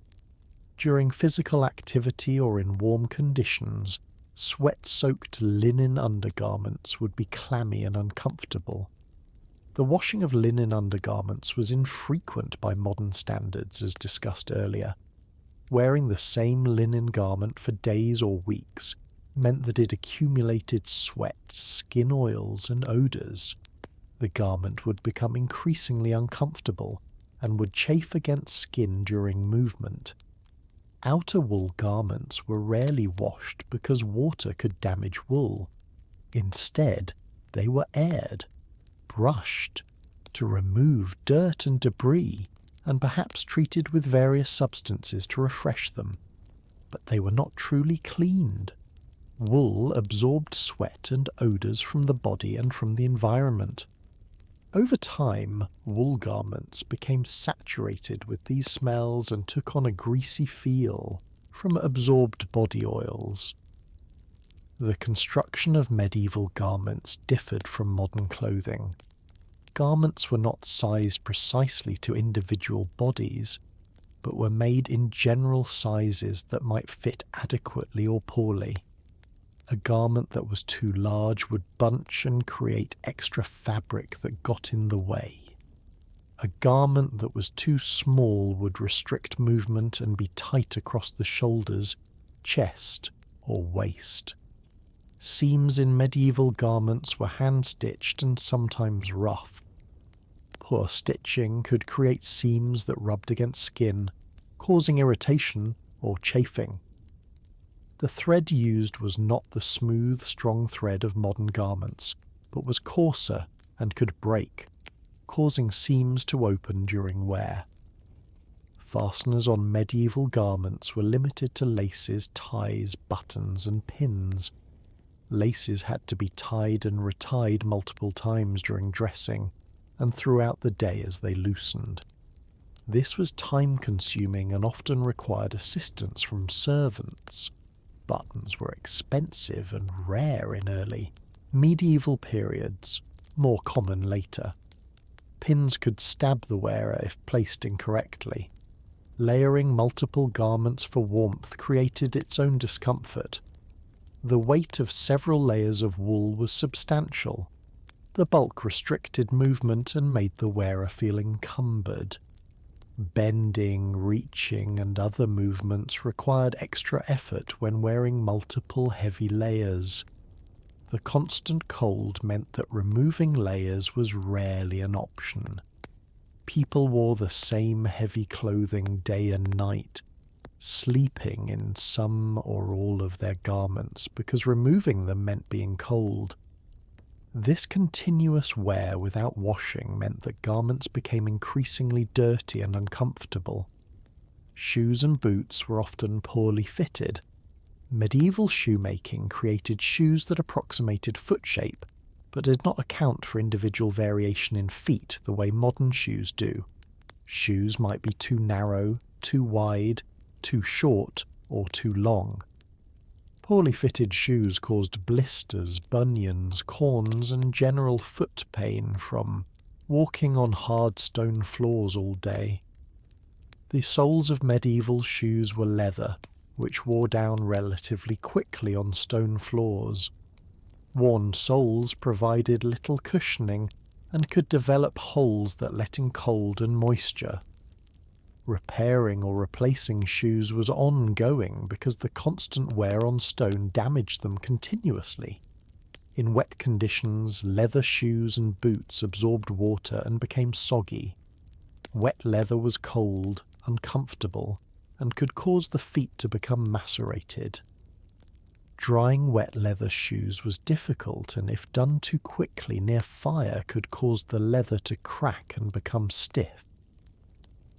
During physical activity or in warm conditions, sweat-soaked linen undergarments would be clammy and uncomfortable. The washing of linen undergarments was infrequent by modern standards, as discussed earlier. Wearing the same linen garment for days or weeks meant that it accumulated sweat, skin oils, and odours. The garment would become increasingly uncomfortable and would chafe against skin during movement. Outer wool garments were rarely washed because water could damage wool. Instead, they were aired, brushed, to remove dirt and debris, and perhaps treated with various substances to refresh them. But they were not truly cleaned. Wool absorbed sweat and odours from the body and from the environment. Over time, wool garments became saturated with these smells and took on a greasy feel from absorbed body oils. The construction of medieval garments differed from modern clothing. Garments were not sized precisely to individual bodies, but were made in general sizes that might fit adequately or poorly. A garment that was too large would bunch and create extra fabric that got in the way. A garment that was too small would restrict movement and be tight across the shoulders, chest, or waist. Seams in medieval garments were hand-stitched and sometimes rough. Poor stitching could create seams that rubbed against skin, causing irritation or chafing. The thread used was not the smooth, strong thread of modern garments, but was coarser and could break, causing seams to open during wear. Fasteners on medieval garments were limited to laces, ties, buttons, and pins. Laces had to be tied and retied multiple times during dressing and throughout the day as they loosened. This was time-consuming and often required assistance from servants. Buttons were expensive and rare in early medieval periods, more common later. Pins could stab the wearer if placed incorrectly. Layering multiple garments for warmth created its own discomfort. The weight of several layers of wool was substantial. The bulk restricted movement and made the wearer feel encumbered. Bending, reaching, and other movements required extra effort when wearing multiple heavy layers. The constant cold meant that removing layers was rarely an option. People wore the same heavy clothing day and night, sleeping in some or all of their garments because removing them meant being cold. This continuous wear without washing meant that garments became increasingly dirty and uncomfortable. Shoes and boots were often poorly fitted. Medieval shoemaking created shoes that approximated foot shape, but did not account for individual variation in feet the way modern shoes do. Shoes might be too narrow, too wide, too short, or too long. Poorly fitted shoes caused blisters, bunions, corns, and general foot pain from walking on hard stone floors all day. The soles of medieval shoes were leather, which wore down relatively quickly on stone floors. Worn soles provided little cushioning and could develop holes that let in cold and moisture. Repairing or replacing shoes was ongoing because the constant wear on stone damaged them continuously. In wet conditions, leather shoes and boots absorbed water and became soggy. Wet leather was cold, uncomfortable, and could cause the feet to become macerated. Drying wet leather shoes was difficult, and if done too quickly near fire could cause the leather to crack and become stiff.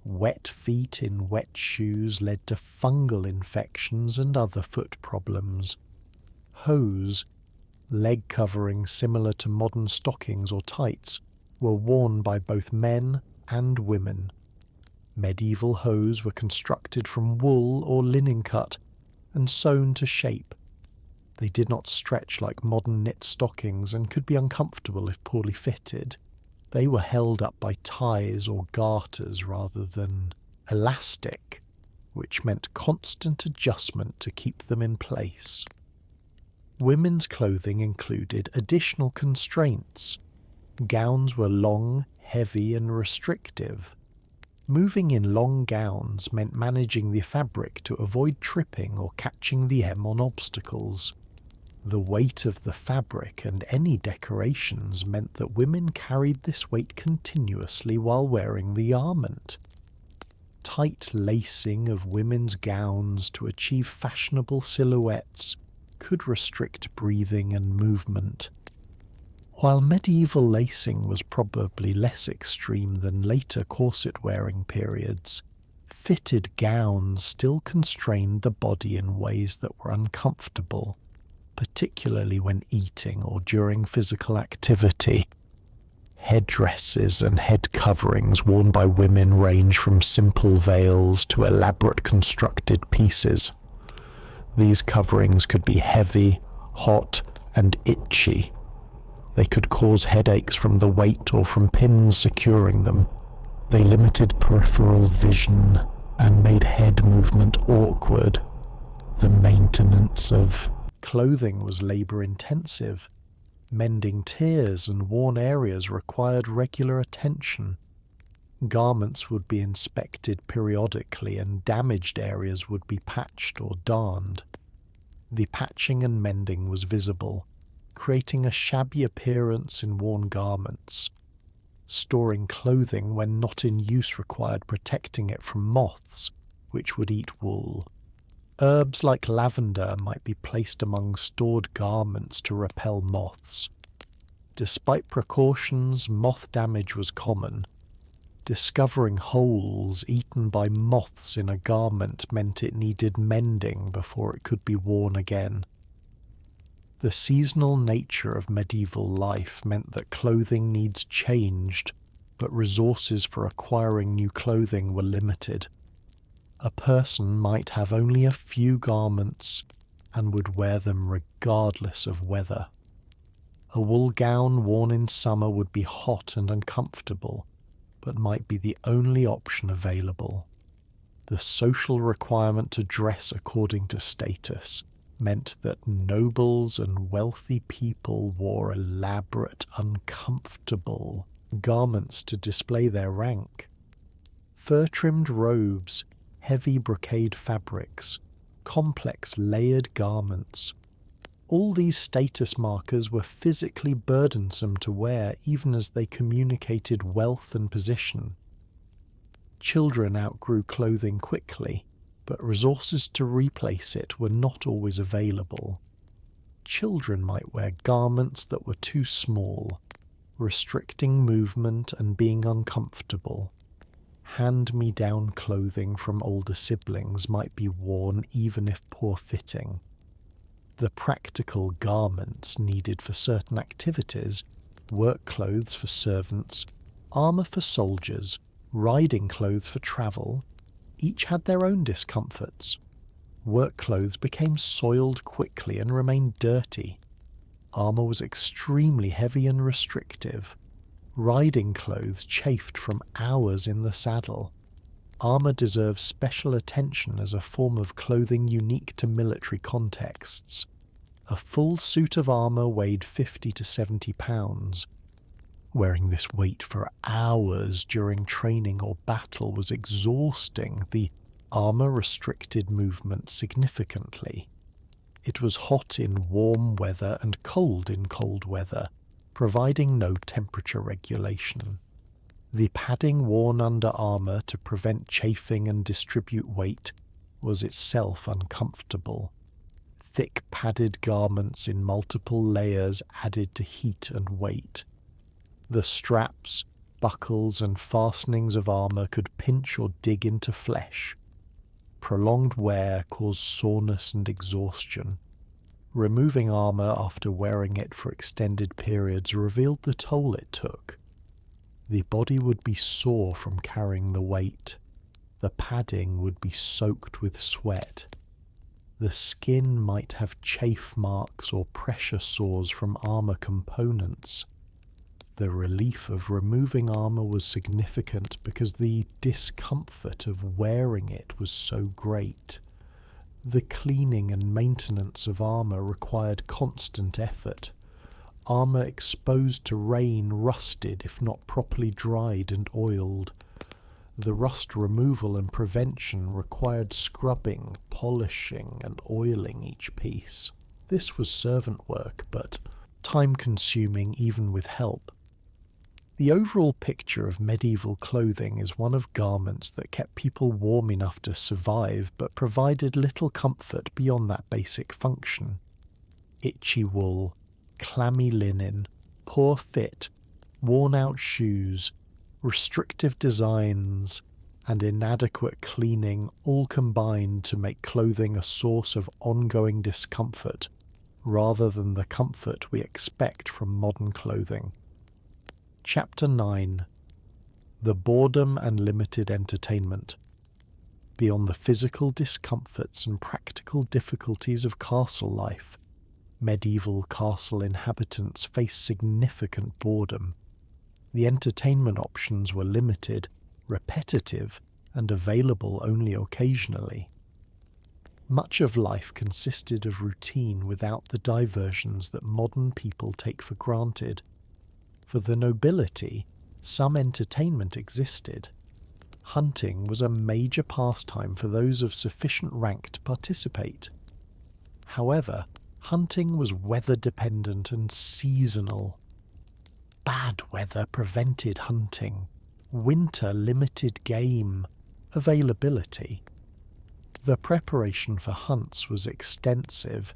Wet feet in wet shoes led to fungal infections and other foot problems. Hose, leg coverings similar to modern stockings or tights, were worn by both men and women. Medieval hose were constructed from wool or linen cut and sewn to shape. They did not stretch like modern knit stockings and could be uncomfortable if poorly fitted. They were held up by ties or garters rather than elastic, which meant constant adjustment to keep them in place. Women's clothing included additional constraints. Gowns were long, heavy, and restrictive. Moving in long gowns meant managing the fabric to avoid tripping or catching the hem on obstacles. The weight of the fabric and any decorations meant that women carried this weight continuously while wearing the garment. Tight lacing of women's gowns to achieve fashionable silhouettes could restrict breathing and movement. While medieval lacing was probably less extreme than later corset-wearing periods, fitted gowns still constrained the body in ways that were uncomfortable, particularly when eating or during physical activity. Headdresses and head coverings worn by women range from simple veils to elaborate constructed pieces. These coverings could be heavy, hot, and itchy. They could cause headaches from the weight or from pins securing them. They limited peripheral vision and made head movement awkward. The maintenance of clothing was labour-intensive. Mending tears and worn areas required regular attention. Garments would be inspected periodically and damaged areas would be patched or darned. The patching and mending was visible, creating a shabby appearance in worn garments. Storing clothing when not in use required protecting it from moths, which would eat wool. Herbs like lavender might be placed among stored garments to repel moths. Despite precautions, moth damage was common. Discovering holes eaten by moths in a garment meant it needed mending before it could be worn again. The seasonal nature of medieval life meant that clothing needs changed, but resources for acquiring new clothing were limited. A person might have only a few garments and would wear them regardless of weather. A wool gown worn in summer would be hot and uncomfortable, but might be the only option available. The social requirement to dress according to status meant that nobles and wealthy people wore elaborate, uncomfortable garments to display their rank. Fur-trimmed robes, heavy brocade fabrics, complex layered garments. All these status markers were physically burdensome to wear even as they communicated wealth and position. Children outgrew clothing quickly, but resources to replace it were not always available. Children might wear garments that were too small, restricting movement and being uncomfortable. Hand-me-down clothing from older siblings might be worn even if poor-fitting. The practical garments needed for certain activities, work clothes for servants, armour for soldiers, riding clothes for travel, each had their own discomforts. work clothes became soiled quickly and remained dirty. Armour was extremely heavy and restrictive. Riding clothes chafed from hours in the saddle. Armour deserves special attention as a form of clothing unique to military contexts. A full suit of armour weighed 50 to 70 pounds. Wearing this weight for hours during training or battle was exhausting. The armour restricted movement significantly. It was hot in warm weather and cold in cold weather, providing no temperature regulation. The padding worn under armour to prevent chafing and distribute weight was itself uncomfortable. Thick padded garments in multiple layers added to heat and weight. The straps, buckles and fastenings of armour could pinch or dig into flesh. Prolonged wear caused soreness and exhaustion. Removing armour after wearing it for extended periods revealed the toll it took. The body would be sore from carrying the weight. The padding would be soaked with sweat. The skin might have chafe marks or pressure sores from armour components. The relief of removing armour was significant because the discomfort of wearing it was so great. The cleaning and maintenance of armour required constant effort. Armour exposed to rain rusted if not properly dried and oiled. The rust removal and prevention required scrubbing, polishing and oiling each piece. This was servant work, but time-consuming even with help. The overall picture of medieval clothing is one of garments that kept people warm enough to survive but provided little comfort beyond that basic function. Itchy wool, clammy linen, poor fit, worn-out shoes, restrictive designs, and inadequate cleaning all combined to make clothing a source of ongoing discomfort rather than the comfort we expect from modern clothing. Chapter 9. The Boredom and Limited Entertainment. Beyond the physical discomforts and practical difficulties of castle life, medieval castle inhabitants faced significant boredom. The entertainment options were limited, repetitive, and available only occasionally. Much of life consisted of routine without the diversions that modern people take for granted. For the nobility, some entertainment existed. Hunting was a major pastime for those of sufficient rank to participate. However, hunting was weather-dependent and seasonal. Bad weather prevented hunting. Winter limited game availability. The preparation for hunts was extensive,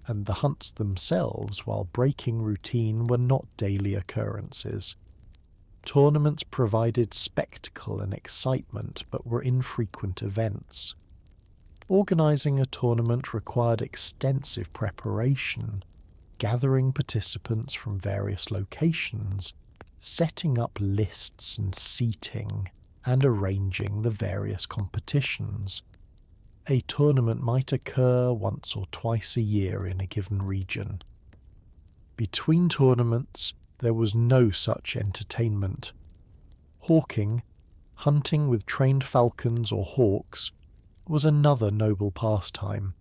and the hunts themselves, while breaking routine, were not daily occurrences. Tournaments provided spectacle and excitement, but were infrequent events. Organising a tournament required extensive preparation, gathering participants from various locations, setting up lists and seating, and arranging the various competitions. A tournament might occur once or twice a year in a given region. Between tournaments, there was no such entertainment. Hawking, hunting with trained falcons or hawks, was another noble pastime.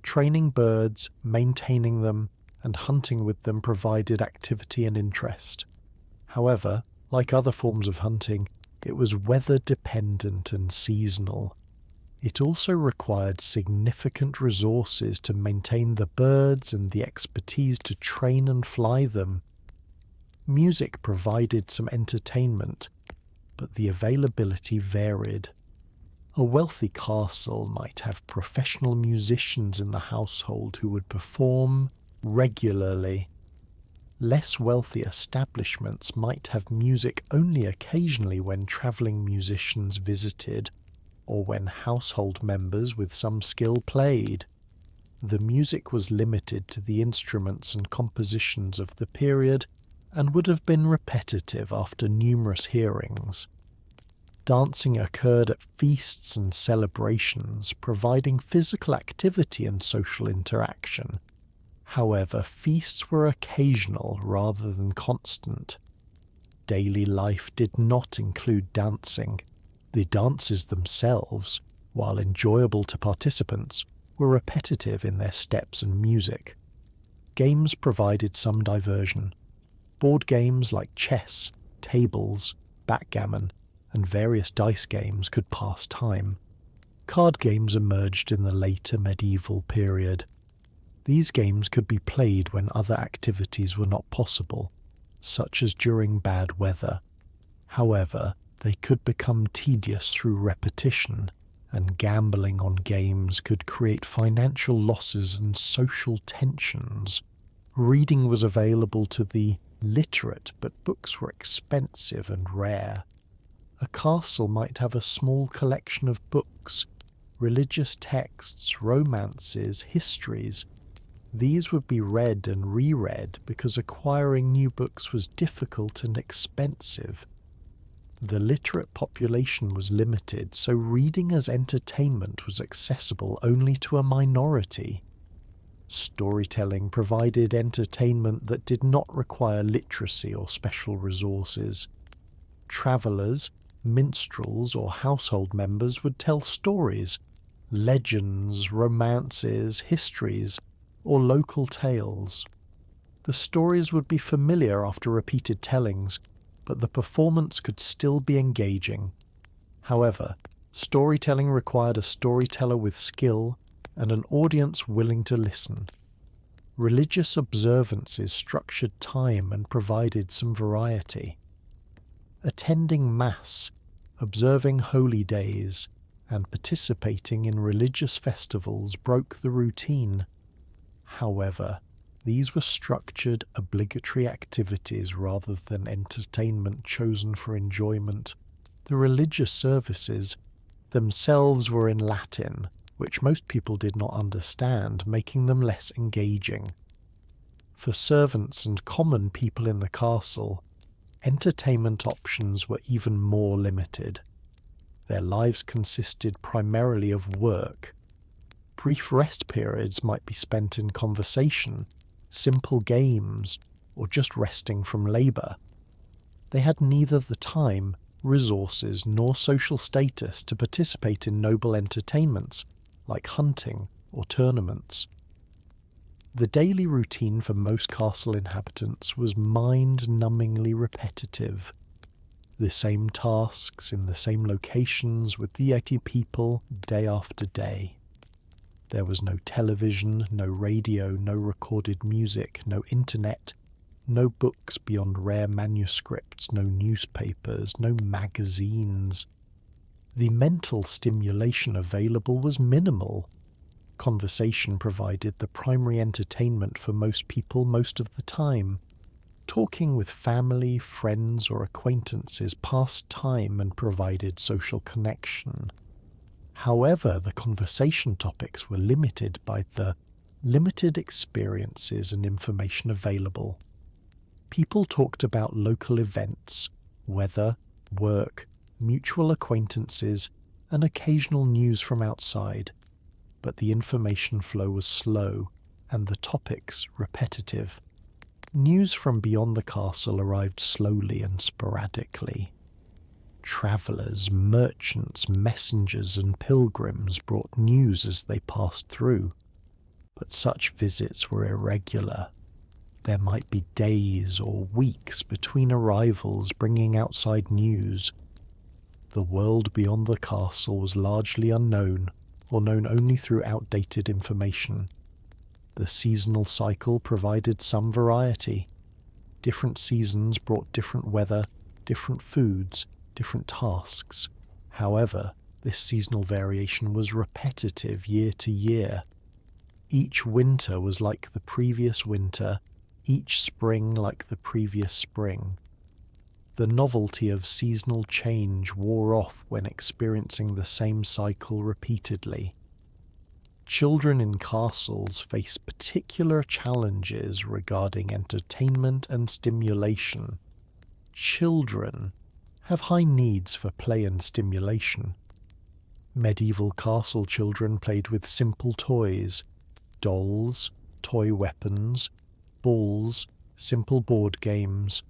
Training birds, maintaining them, and hunting with them provided activity and interest. However, like other forms of hunting, it was weather-dependent and seasonal. It also required significant resources to maintain the birds and the expertise to train and fly them. Music provided some entertainment, but the availability varied. A wealthy castle might have professional musicians in the household who would perform regularly. Less wealthy establishments might have music only occasionally when travelling musicians visited, or when household members with some skill played. The music was limited to the instruments and compositions of the period, and would have been repetitive after numerous hearings. Dancing occurred at feasts and celebrations, providing physical activity and social interaction. However, feasts were occasional rather than constant. Daily life did not include dancing. The dances themselves, while enjoyable to participants, were repetitive in their steps and music. Games provided some diversion. Board games like chess, tables, backgammon, and various dice games could pass time. Card games emerged in the later medieval period. These games could be played when other activities were not possible, such as during bad weather. However, they could become tedious through repetition, and gambling on games could create financial losses and social tensions. Reading was available to the literate, but books were expensive and rare. A castle might have a small collection of books, religious texts, romances, histories. These would be read and reread because acquiring new books was difficult and expensive. The literate population was limited, so reading as entertainment was accessible only to a minority. Storytelling provided entertainment that did not require literacy or special resources. Travellers, minstrels, or household members would tell stories, legends, romances, histories, or local tales. The stories would be familiar after repeated tellings, but the performance could still be engaging. However, storytelling required a storyteller with skill and an audience willing to listen. Religious observances structured time and provided some variety. Attending Mass, observing holy days, and participating in religious festivals broke the routine. However, these were structured, obligatory activities rather than entertainment chosen for enjoyment. The religious services themselves were in Latin, which most people did not understand, making them less engaging. For servants and common people in the castle, entertainment options were even more limited. Their lives consisted primarily of work. Brief rest periods might be spent in conversation, simple games, or just resting from labour. They had neither the time, resources, nor social status to participate in noble entertainments like hunting or tournaments. The daily routine for most castle inhabitants was mind-numbingly repetitive. The same tasks in the same locations with the 80 people day after day. There was no television, no radio, no recorded music, no internet, no books beyond rare manuscripts, no newspapers, no magazines. The mental stimulation available was minimal. Conversation provided the primary entertainment for most people most of the time. Talking with family, friends, or acquaintances passed time and provided social connection. However, the conversation topics were limited by the limited experiences and information available. People talked about local events, weather, work, mutual acquaintances, and occasional news from outside. But the information flow was slow, and the topics repetitive. News from beyond the castle arrived slowly and sporadically. Travellers, merchants, messengers, and pilgrims brought news as they passed through, but such visits were irregular. There might be days or weeks between arrivals bringing outside news. The world beyond the castle was largely unknown, or known only through outdated information. The seasonal cycle provided some variety. Different seasons brought different weather, different foods, different tasks. However, this seasonal variation was repetitive year to year. Each winter was like the previous winter, each spring like the previous spring. The novelty of seasonal change wore off when experiencing the same cycle repeatedly. Children in castles faced particular challenges regarding entertainment and stimulation. Children have high needs for play and stimulation. Medieval castle children played with simple toys, dolls, toy weapons, balls, simple board games.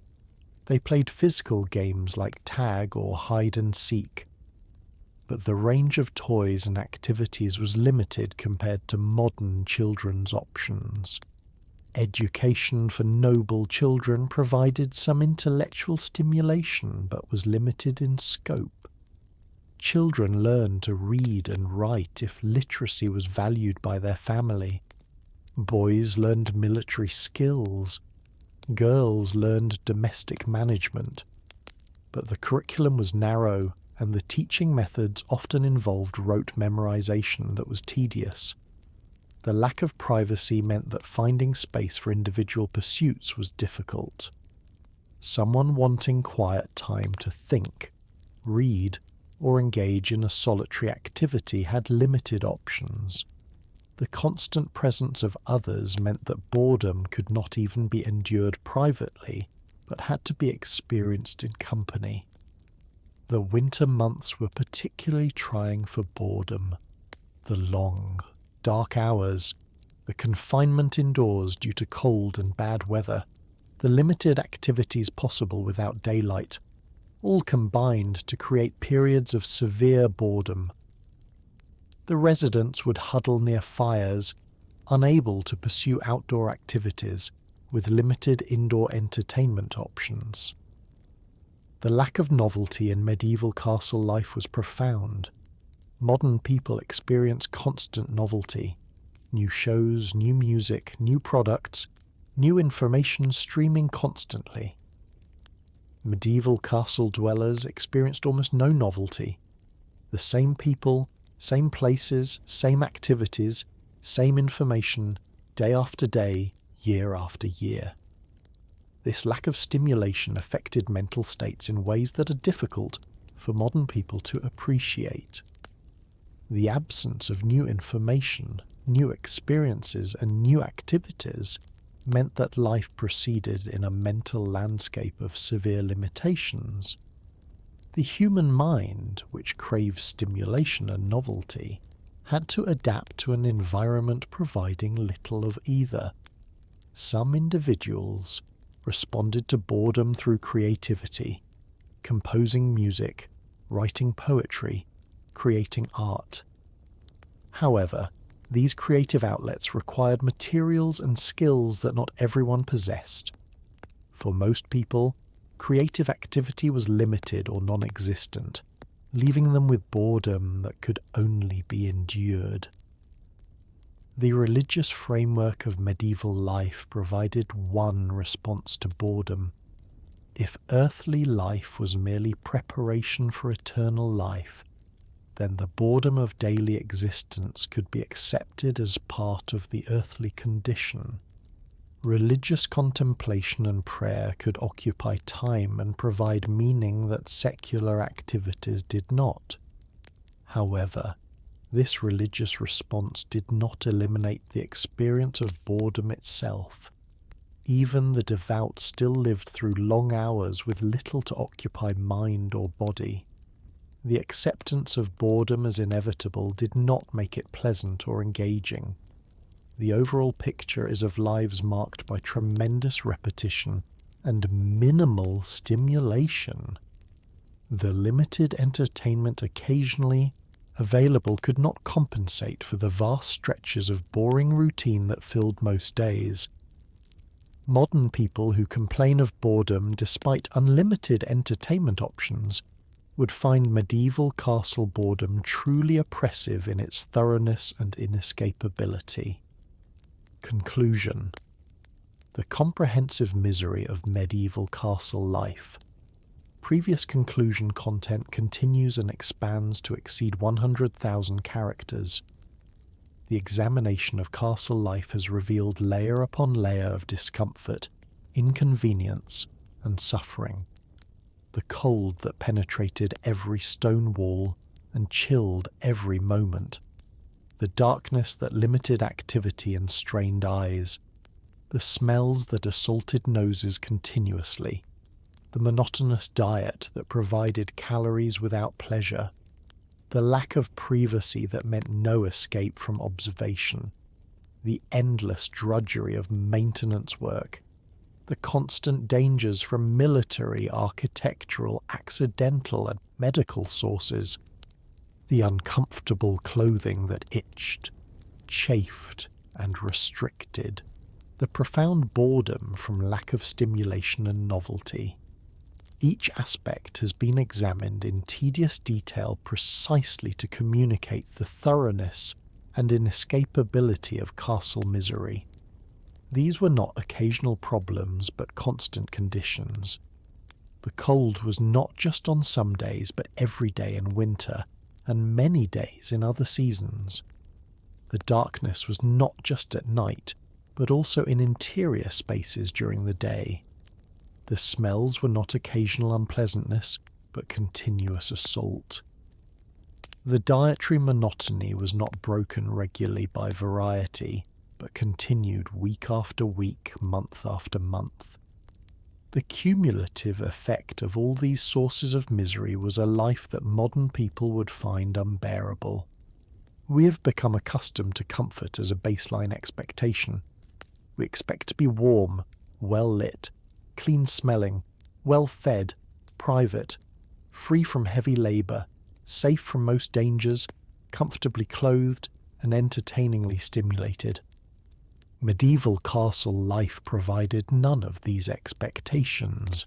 They played physical games like tag or hide and seek. But the range of toys and activities was limited compared to modern children's options. Education for noble children provided some intellectual stimulation but was limited in scope. Children learned to read and write if literacy was valued by their family. Boys learned military skills. Girls learned domestic management. But the curriculum was narrow, and the teaching methods often involved rote memorization that was tedious. The lack of privacy meant that finding space for individual pursuits was difficult. Someone wanting quiet time to think, read, or engage in a solitary activity had limited options. The constant presence of others meant that boredom could not even be endured privately, but had to be experienced in company. The winter months were particularly trying for boredom. The long, dark hours, the confinement indoors due to cold and bad weather, the limited activities possible without daylight, all combined to create periods of severe boredom. The residents would huddle near fires, unable to pursue outdoor activities, with limited indoor entertainment options. The lack of novelty in medieval castle life was profound. Modern people experience constant novelty. New shows, new music, new products, new information streaming constantly. Medieval castle dwellers experienced almost no novelty. The same people, same places, same activities, same information, day after day, year after year. This lack of stimulation affected mental states in ways that are difficult for modern people to appreciate. The absence of new information, new experiences, and new activities meant that life proceeded in a mental landscape of severe limitations. The human mind, which craves stimulation and novelty, had to adapt to an environment providing little of either. Some individuals responded to boredom through creativity, composing music, writing poetry, creating art. However, these creative outlets required materials and skills that not everyone possessed. For most people, creative activity was limited or non-existent, leaving them with boredom that could only be endured. The religious framework of medieval life provided one response to boredom. If earthly life was merely preparation for eternal life, then the boredom of daily existence could be accepted as part of the earthly condition. Religious contemplation and prayer could occupy time and provide meaning that secular activities did not. However, this religious response did not eliminate the experience of boredom itself. Even the devout still lived through long hours with little to occupy mind or body. The acceptance of boredom as inevitable did not make it pleasant or engaging. The overall picture is of lives marked by tremendous repetition and minimal stimulation. The limited entertainment occasionally available could not compensate for the vast stretches of boring routine that filled most days. Modern people who complain of boredom despite unlimited entertainment options would find medieval castle boredom truly oppressive in its thoroughness and inescapability. Conclusion. The comprehensive misery of medieval castle life. Previous conclusion content continues and expands to exceed 100,000 characters. The examination of castle life has revealed layer upon layer of discomfort, inconvenience, and suffering. The cold that penetrated every stone wall and chilled every moment. The darkness that limited activity and strained eyes. The smells that assaulted noses continuously. the monotonous diet that provided calories without pleasure, the lack of privacy that meant no escape from observation, the endless drudgery of maintenance work, the constant dangers from military, architectural, accidental and medical sources, the uncomfortable clothing that itched, chafed and restricted, the profound boredom from lack of stimulation and novelty. Each aspect has been examined in tedious detail precisely to communicate the thoroughness and inescapability of castle misery. These were not occasional problems but constant conditions. The cold was not just on some days but every day in winter, and many days in other seasons. The darkness was not just at night, but also in interior spaces during the day. The smells were not occasional unpleasantness, but continuous assault. The dietary monotony was not broken regularly by variety, but continued week after week, month after month. The cumulative effect of all these sources of misery was a life that modern people would find unbearable. We have become accustomed to comfort as a baseline expectation. We expect to be warm, well-lit, clean-smelling, well-fed, private, free from heavy labour, safe from most dangers, comfortably clothed, and entertainingly stimulated. Medieval castle life provided none of these expectations.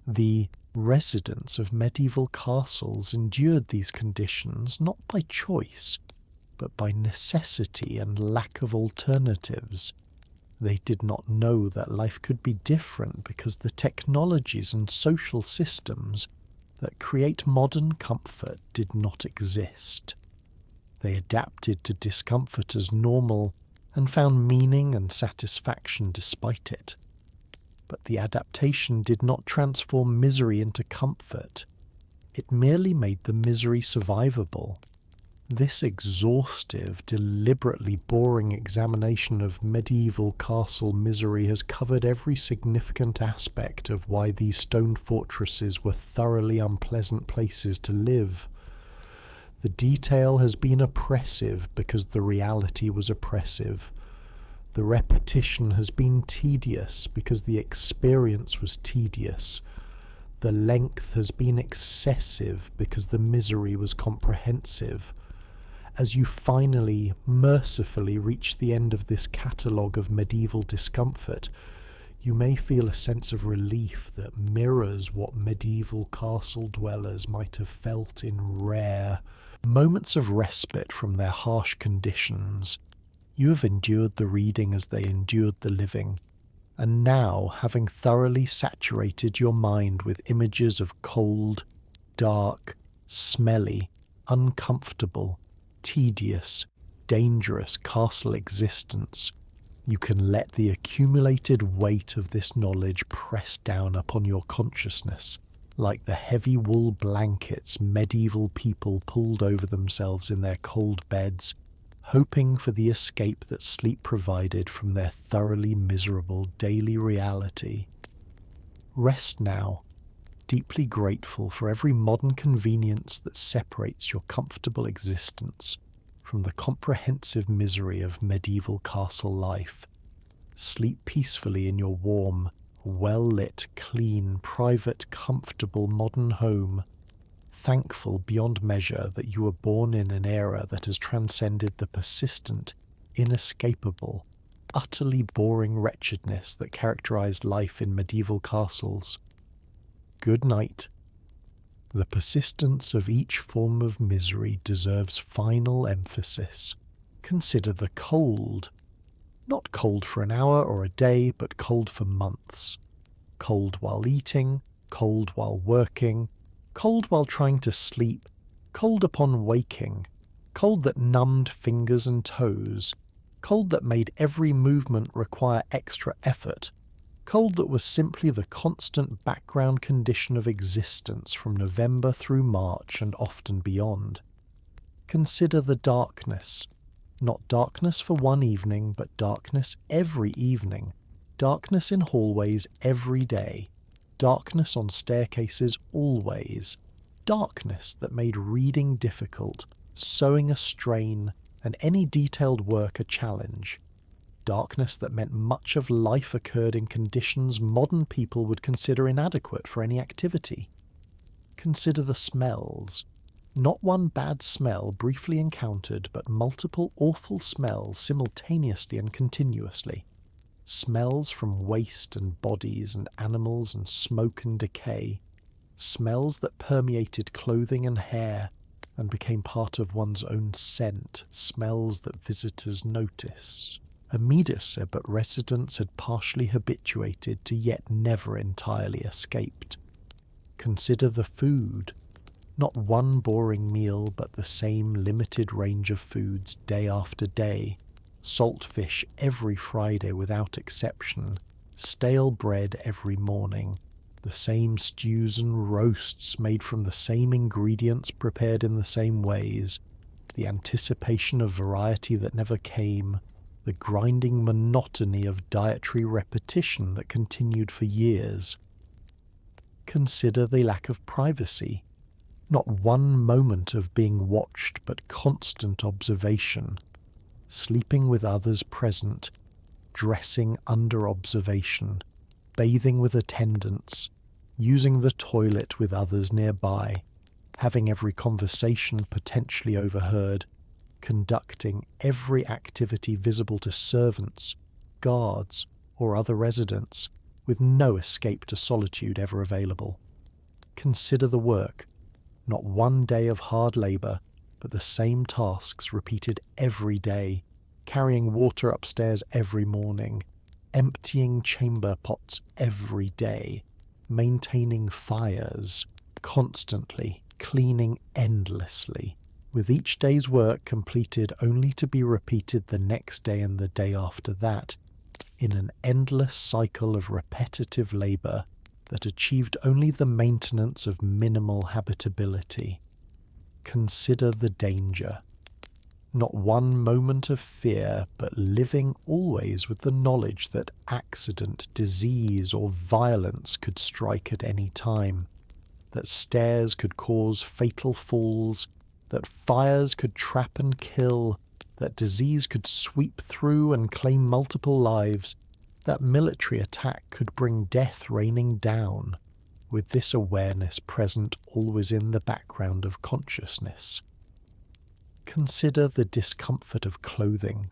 The residents of medieval castles endured these conditions not by choice, but by necessity and lack of alternatives. They did not know that life could be different because the technologies and social systems that create modern comfort did not exist. They adapted to discomfort as normal and found meaning and satisfaction despite it. But the adaptation did not transform misery into comfort. It merely made the misery survivable. This exhaustive, deliberately boring examination of medieval castle misery has covered every significant aspect of why these stone fortresses were thoroughly unpleasant places to live. The detail has been oppressive because the reality was oppressive. The repetition has been tedious because the experience was tedious. The length has been excessive because the misery was comprehensive. As you finally, mercifully reach the end of this catalogue of medieval discomfort, you may feel a sense of relief that mirrors what medieval castle dwellers might have felt in rare moments of respite from their harsh conditions. You have endured the reading as they endured the living, and now, having thoroughly saturated your mind with images of cold, dark, smelly, uncomfortable, tedious, dangerous castle existence, you can let the accumulated weight of this knowledge press down upon your consciousness, like the heavy wool blankets medieval people pulled over themselves in their cold beds, hoping for the escape that sleep provided from their thoroughly miserable daily reality. Rest now, deeply grateful for every modern convenience that separates your comfortable existence from the comprehensive misery of medieval castle life. Sleep peacefully in your warm, well-lit, clean, private, comfortable modern home, thankful beyond measure that you were born in an era that has transcended the persistent, inescapable, utterly boring wretchedness that characterized life in medieval castles. Good night. The persistence of each form of misery deserves final emphasis. Consider the cold. Not cold for an hour or a day, but cold for months. Cold while eating, cold while working, cold while trying to sleep, cold upon waking, cold that numbed fingers and toes, cold that made every movement require extra effort, cold that was simply the constant background condition of existence from November through March and often beyond. Consider the darkness. Not darkness for one evening, but darkness every evening, darkness in hallways every day, darkness on staircases always, darkness that made reading difficult, sewing a strain, and any detailed work a challenge, darkness that meant much of life occurred in conditions modern people would consider inadequate for any activity. Consider the smells. Not one bad smell briefly encountered, but multiple awful smells simultaneously and continuously. Smells from waste and bodies and animals and smoke and decay. Smells that permeated clothing and hair and became part of one's own scent. Smells that visitors notice. Immediate, but residents had partially habituated to yet never entirely escaped. Consider the food. Not one boring meal, but the same limited range of foods day after day. Salt fish every Friday without exception. Stale bread every morning. The same stews and roasts made from the same ingredients prepared in the same ways. The anticipation of variety that never came. The grinding monotony of dietary repetition that continued for years. Consider the lack of privacy. Not one moment of being watched, but constant observation. Sleeping with others present, dressing under observation, bathing with attendants, using the toilet with others nearby, having every conversation potentially overheard, conducting every activity visible to servants, guards, or other residents, with no escape to solitude ever available. Consider the work. Not one day of hard labour, but the same tasks repeated every day, carrying water upstairs every morning, emptying chamber pots every day, maintaining fires, constantly, cleaning endlessly, with each day's work completed only to be repeated the next day and the day after that, in an endless cycle of repetitive labour that achieved only the maintenance of minimal habitability. Consider the danger. Not one moment of fear, but living always with the knowledge that accident, disease, or violence could strike at any time, that stairs could cause fatal falls, that fires could trap and kill, that disease could sweep through and claim multiple lives, that military attack could bring death raining down, with this awareness present always in the background of consciousness. Consider the discomfort of clothing.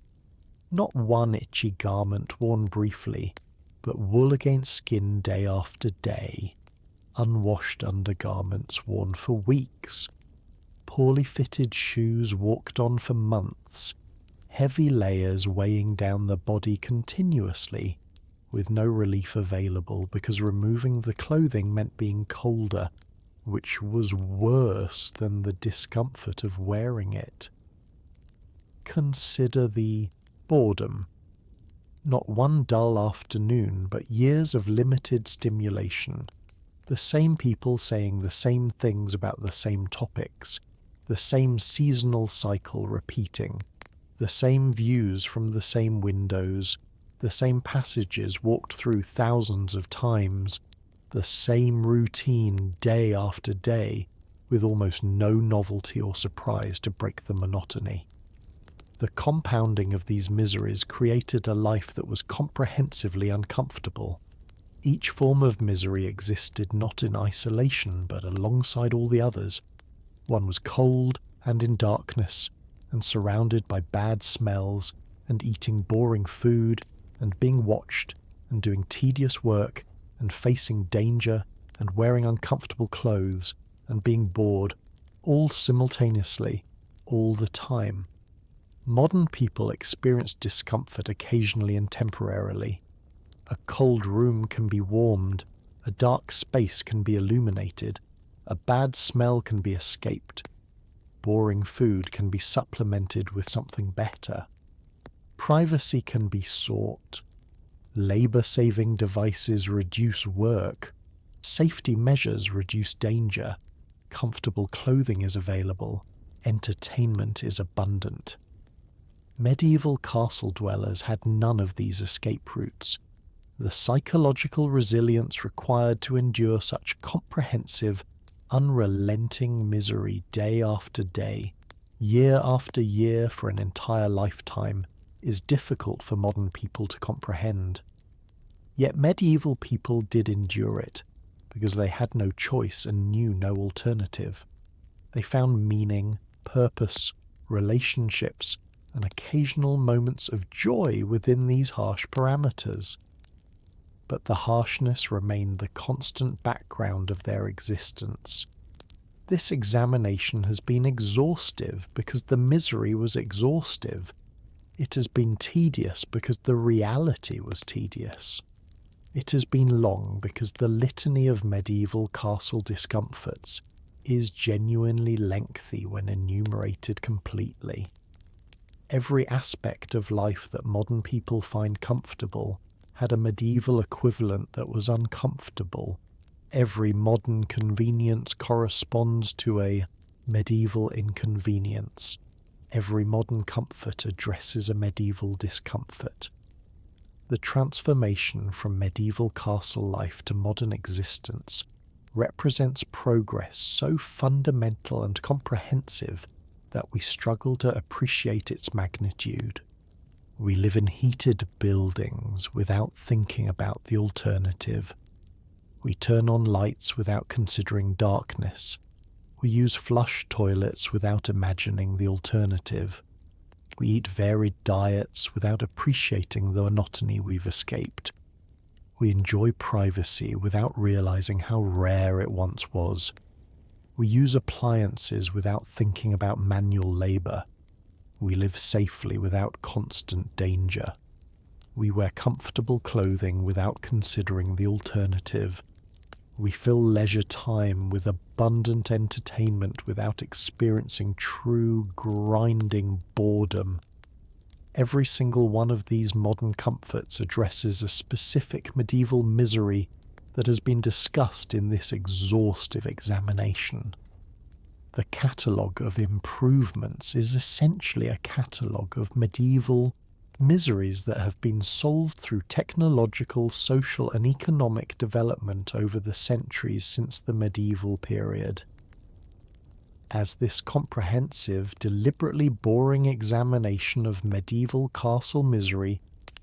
Not one itchy garment worn briefly, but wool against skin day after day. Unwashed undergarments worn for weeks. Poorly fitted shoes walked on for months. Heavy layers weighing down the body continuously, with no relief available because removing the clothing meant being colder, which was worse than the discomfort of wearing it. Consider the boredom. Not one dull afternoon, but years of limited stimulation. The same people saying the same things about the same topics, the same seasonal cycle repeating, the same views from the same windows, the same passages walked through thousands of times, the same routine day after day, with almost no novelty or surprise to break the monotony. The compounding of these miseries created a life that was comprehensively uncomfortable. Each form of misery existed not in isolation, but alongside all the others. One was cold and in darkness, and surrounded by bad smells, and eating boring food, and being watched, and doing tedious work, and facing danger, and wearing uncomfortable clothes, and being bored, all simultaneously, all the time. Modern people experience discomfort occasionally and temporarily. A cold room can be warmed, a dark space can be illuminated, a bad smell can be escaped, boring food can be supplemented with something better. Privacy can be sought. Labour-saving devices reduce work. Safety measures reduce danger. Comfortable clothing is available. Entertainment is abundant. Medieval castle dwellers had none of these escape routes. The psychological resilience required to endure such comprehensive, unrelenting misery day after day, year after year for an entire lifetime, is difficult for modern people to comprehend. Yet medieval people did endure it, because they had no choice and knew no alternative. They found meaning, purpose, relationships, and occasional moments of joy within these harsh parameters. But the harshness remained the constant background of their existence. This examination has been exhaustive because the misery was exhaustive. It has been tedious because the reality was tedious. It has been long because the litany of medieval castle discomforts is genuinely lengthy when enumerated completely. Every aspect of life that modern people find comfortable had a medieval equivalent that was uncomfortable. Every modern convenience corresponds to a medieval inconvenience. Every modern comfort addresses a medieval discomfort. The transformation from medieval castle life to modern existence represents progress so fundamental and comprehensive that we struggle to appreciate its magnitude. We live in heated buildings without thinking about the alternative. We turn on lights without considering darkness. We use flush toilets without imagining the alternative. We eat varied diets without appreciating the monotony we've escaped. We enjoy privacy without realizing how rare it once was. We use appliances without thinking about manual labor. We live safely without constant danger. We wear comfortable clothing without considering the alternative. We fill leisure time with abundant entertainment without experiencing true, grinding boredom. Every single one of these modern comforts addresses a specific medieval misery that has been discussed in this exhaustive examination. The catalogue of improvements is essentially a catalogue of medieval miseries that have been solved through technological, social and economic development over the centuries since the medieval period. As this comprehensive, deliberately boring examination of medieval castle misery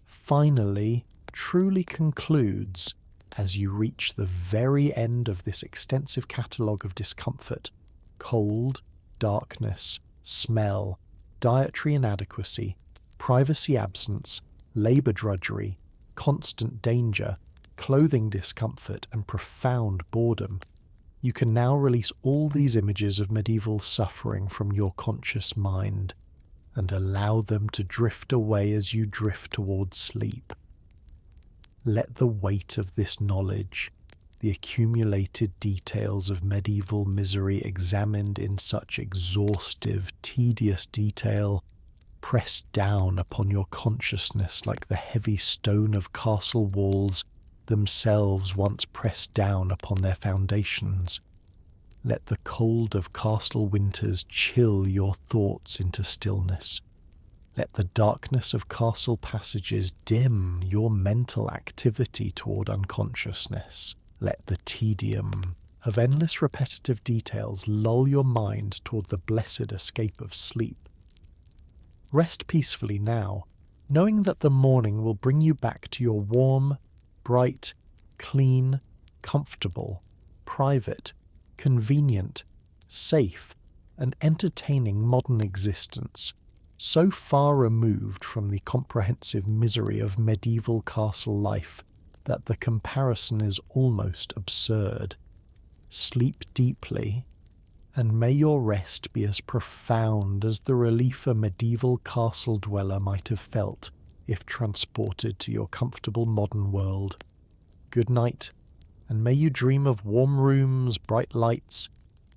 finally, truly concludes, as you reach the very end of this extensive catalogue of discomfort, cold, darkness, smell, dietary inadequacy, privacy absence, labour drudgery, constant danger, clothing discomfort and profound boredom, you can now release all these images of medieval suffering from your conscious mind and allow them to drift away as you drift towards sleep. Let the weight of this knowledge, the accumulated details of medieval misery examined in such exhaustive, tedious detail, press down upon your consciousness like the heavy stone of castle walls themselves once pressed down upon their foundations. Let the cold of castle winters chill your thoughts into stillness. Let the darkness of castle passages dim your mental activity toward unconsciousness. Let the tedium of endless repetitive details lull your mind toward the blessed escape of sleep. Rest peacefully now, knowing that the morning will bring you back to your warm, bright, clean, comfortable, private, convenient, safe, and entertaining modern existence, so far removed from the comprehensive misery of medieval castle life that the comparison is almost absurd. Sleep deeply, and may your rest be as profound as the relief a medieval castle dweller might have felt if transported to your comfortable modern world. Good night, and may you dream of warm rooms, bright lights,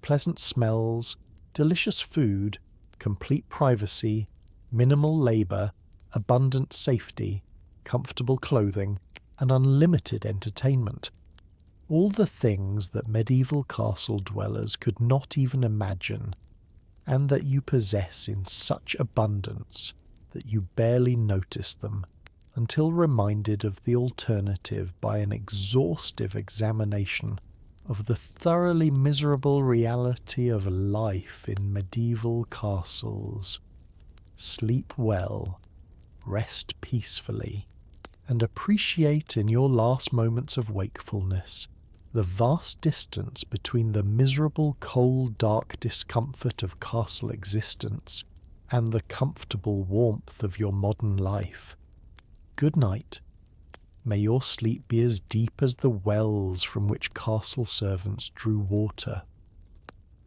pleasant smells, delicious food, complete privacy, minimal labour, abundant safety, comfortable clothing, and unlimited entertainment. All the things that medieval castle dwellers could not even imagine, and that you possess in such abundance that you barely notice them until reminded of the alternative by an exhaustive examination of the thoroughly miserable reality of life in medieval castles. Sleep well, rest peacefully, and appreciate in your last moments of wakefulness the vast distance between the miserable, cold, dark discomfort of castle existence and the comfortable warmth of your modern life. Good night. May your sleep be as deep as the wells from which castle servants drew water.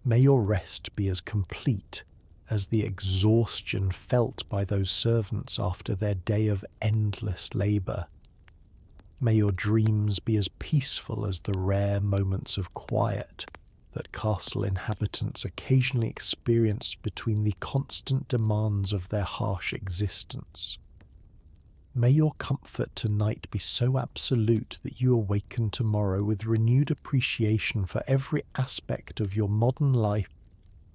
May your rest be as complete as the exhaustion felt by those servants after their day of endless labour. May your dreams be as peaceful as the rare moments of quiet that castle inhabitants occasionally experience between the constant demands of their harsh existence. May your comfort tonight be so absolute that you awaken tomorrow with renewed appreciation for every aspect of your modern life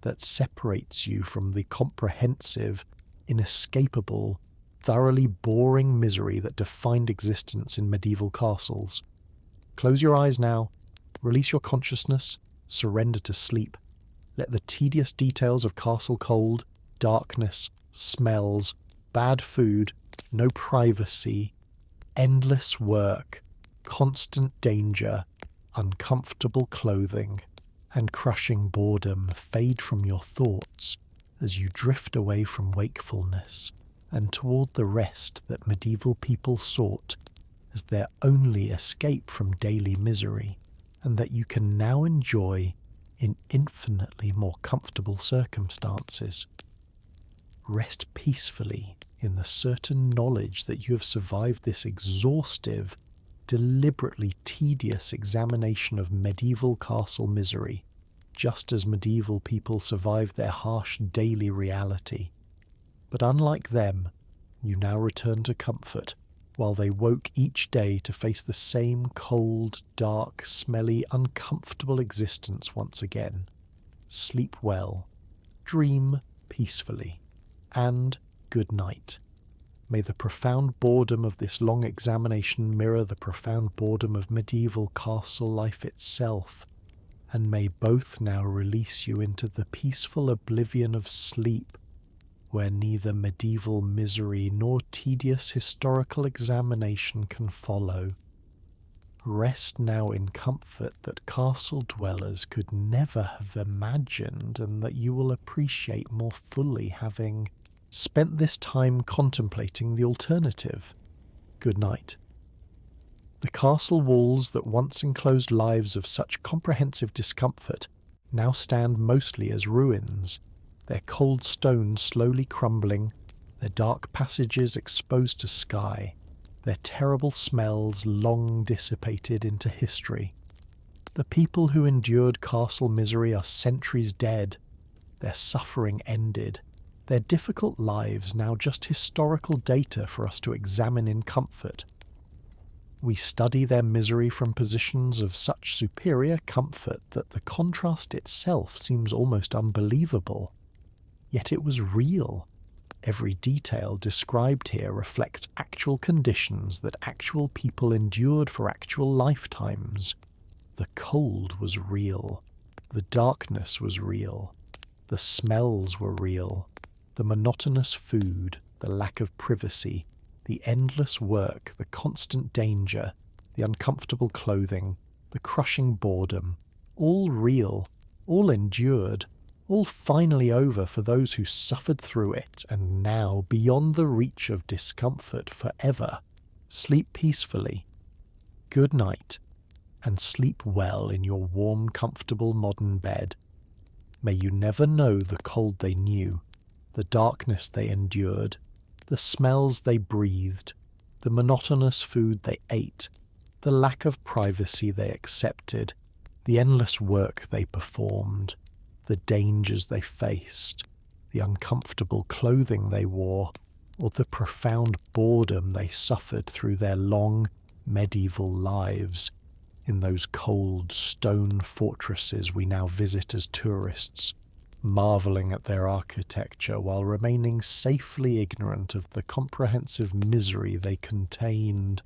that separates you from the comprehensive, inescapable, thoroughly boring misery that defined existence in medieval castles. Close your eyes now, release your consciousness, surrender to sleep. Let the tedious details of castle cold, darkness, smells, bad food, no privacy, endless work, constant danger, uncomfortable clothing, and crushing boredom fade from your thoughts as you drift away from wakefulness and toward the rest that medieval people sought as their only escape from daily misery, and that you can now enjoy in infinitely more comfortable circumstances. Rest peacefully in the certain knowledge that you have survived this exhaustive, deliberately tedious examination of medieval castle misery, just as medieval people survived their harsh daily reality. But unlike them, you now return to comfort, while they woke each day to face the same cold, dark, smelly, uncomfortable existence once again. Sleep well, dream peacefully, and good night. May the profound boredom of this long examination mirror the profound boredom of medieval castle life itself, and may both now release you into the peaceful oblivion of sleep, where neither medieval misery nor tedious historical examination can follow. Rest now in comfort that castle dwellers could never have imagined, and that you will appreciate more fully having spent this time contemplating the alternative. Good night. The castle walls that once enclosed lives of such comprehensive discomfort now stand mostly as ruins, their cold stones slowly crumbling, their dark passages exposed to sky, their terrible smells long dissipated into history. The people who endured castle misery are centuries dead, their suffering ended, their difficult lives now just historical data for us to examine in comfort. We study their misery from positions of such superior comfort that the contrast itself seems almost unbelievable. Yet it was real. Every detail described here reflects actual conditions that actual people endured for actual lifetimes. The cold was real. The darkness was real. The smells were real. The monotonous food, the lack of privacy, the endless work, the constant danger, the uncomfortable clothing, the crushing boredom, all real, all endured, all finally over for those who suffered through it, and now beyond the reach of discomfort forever. Sleep peacefully. Good night, and sleep well in your warm, comfortable modern bed. May you never know the cold they knew, the darkness they endured, the smells they breathed, the monotonous food they ate, the lack of privacy they accepted, the endless work they performed, the dangers they faced, the uncomfortable clothing they wore, or the profound boredom they suffered through their long medieval lives in those cold stone fortresses we now visit as tourists, marvelling at their architecture while remaining safely ignorant of the comprehensive misery they contained.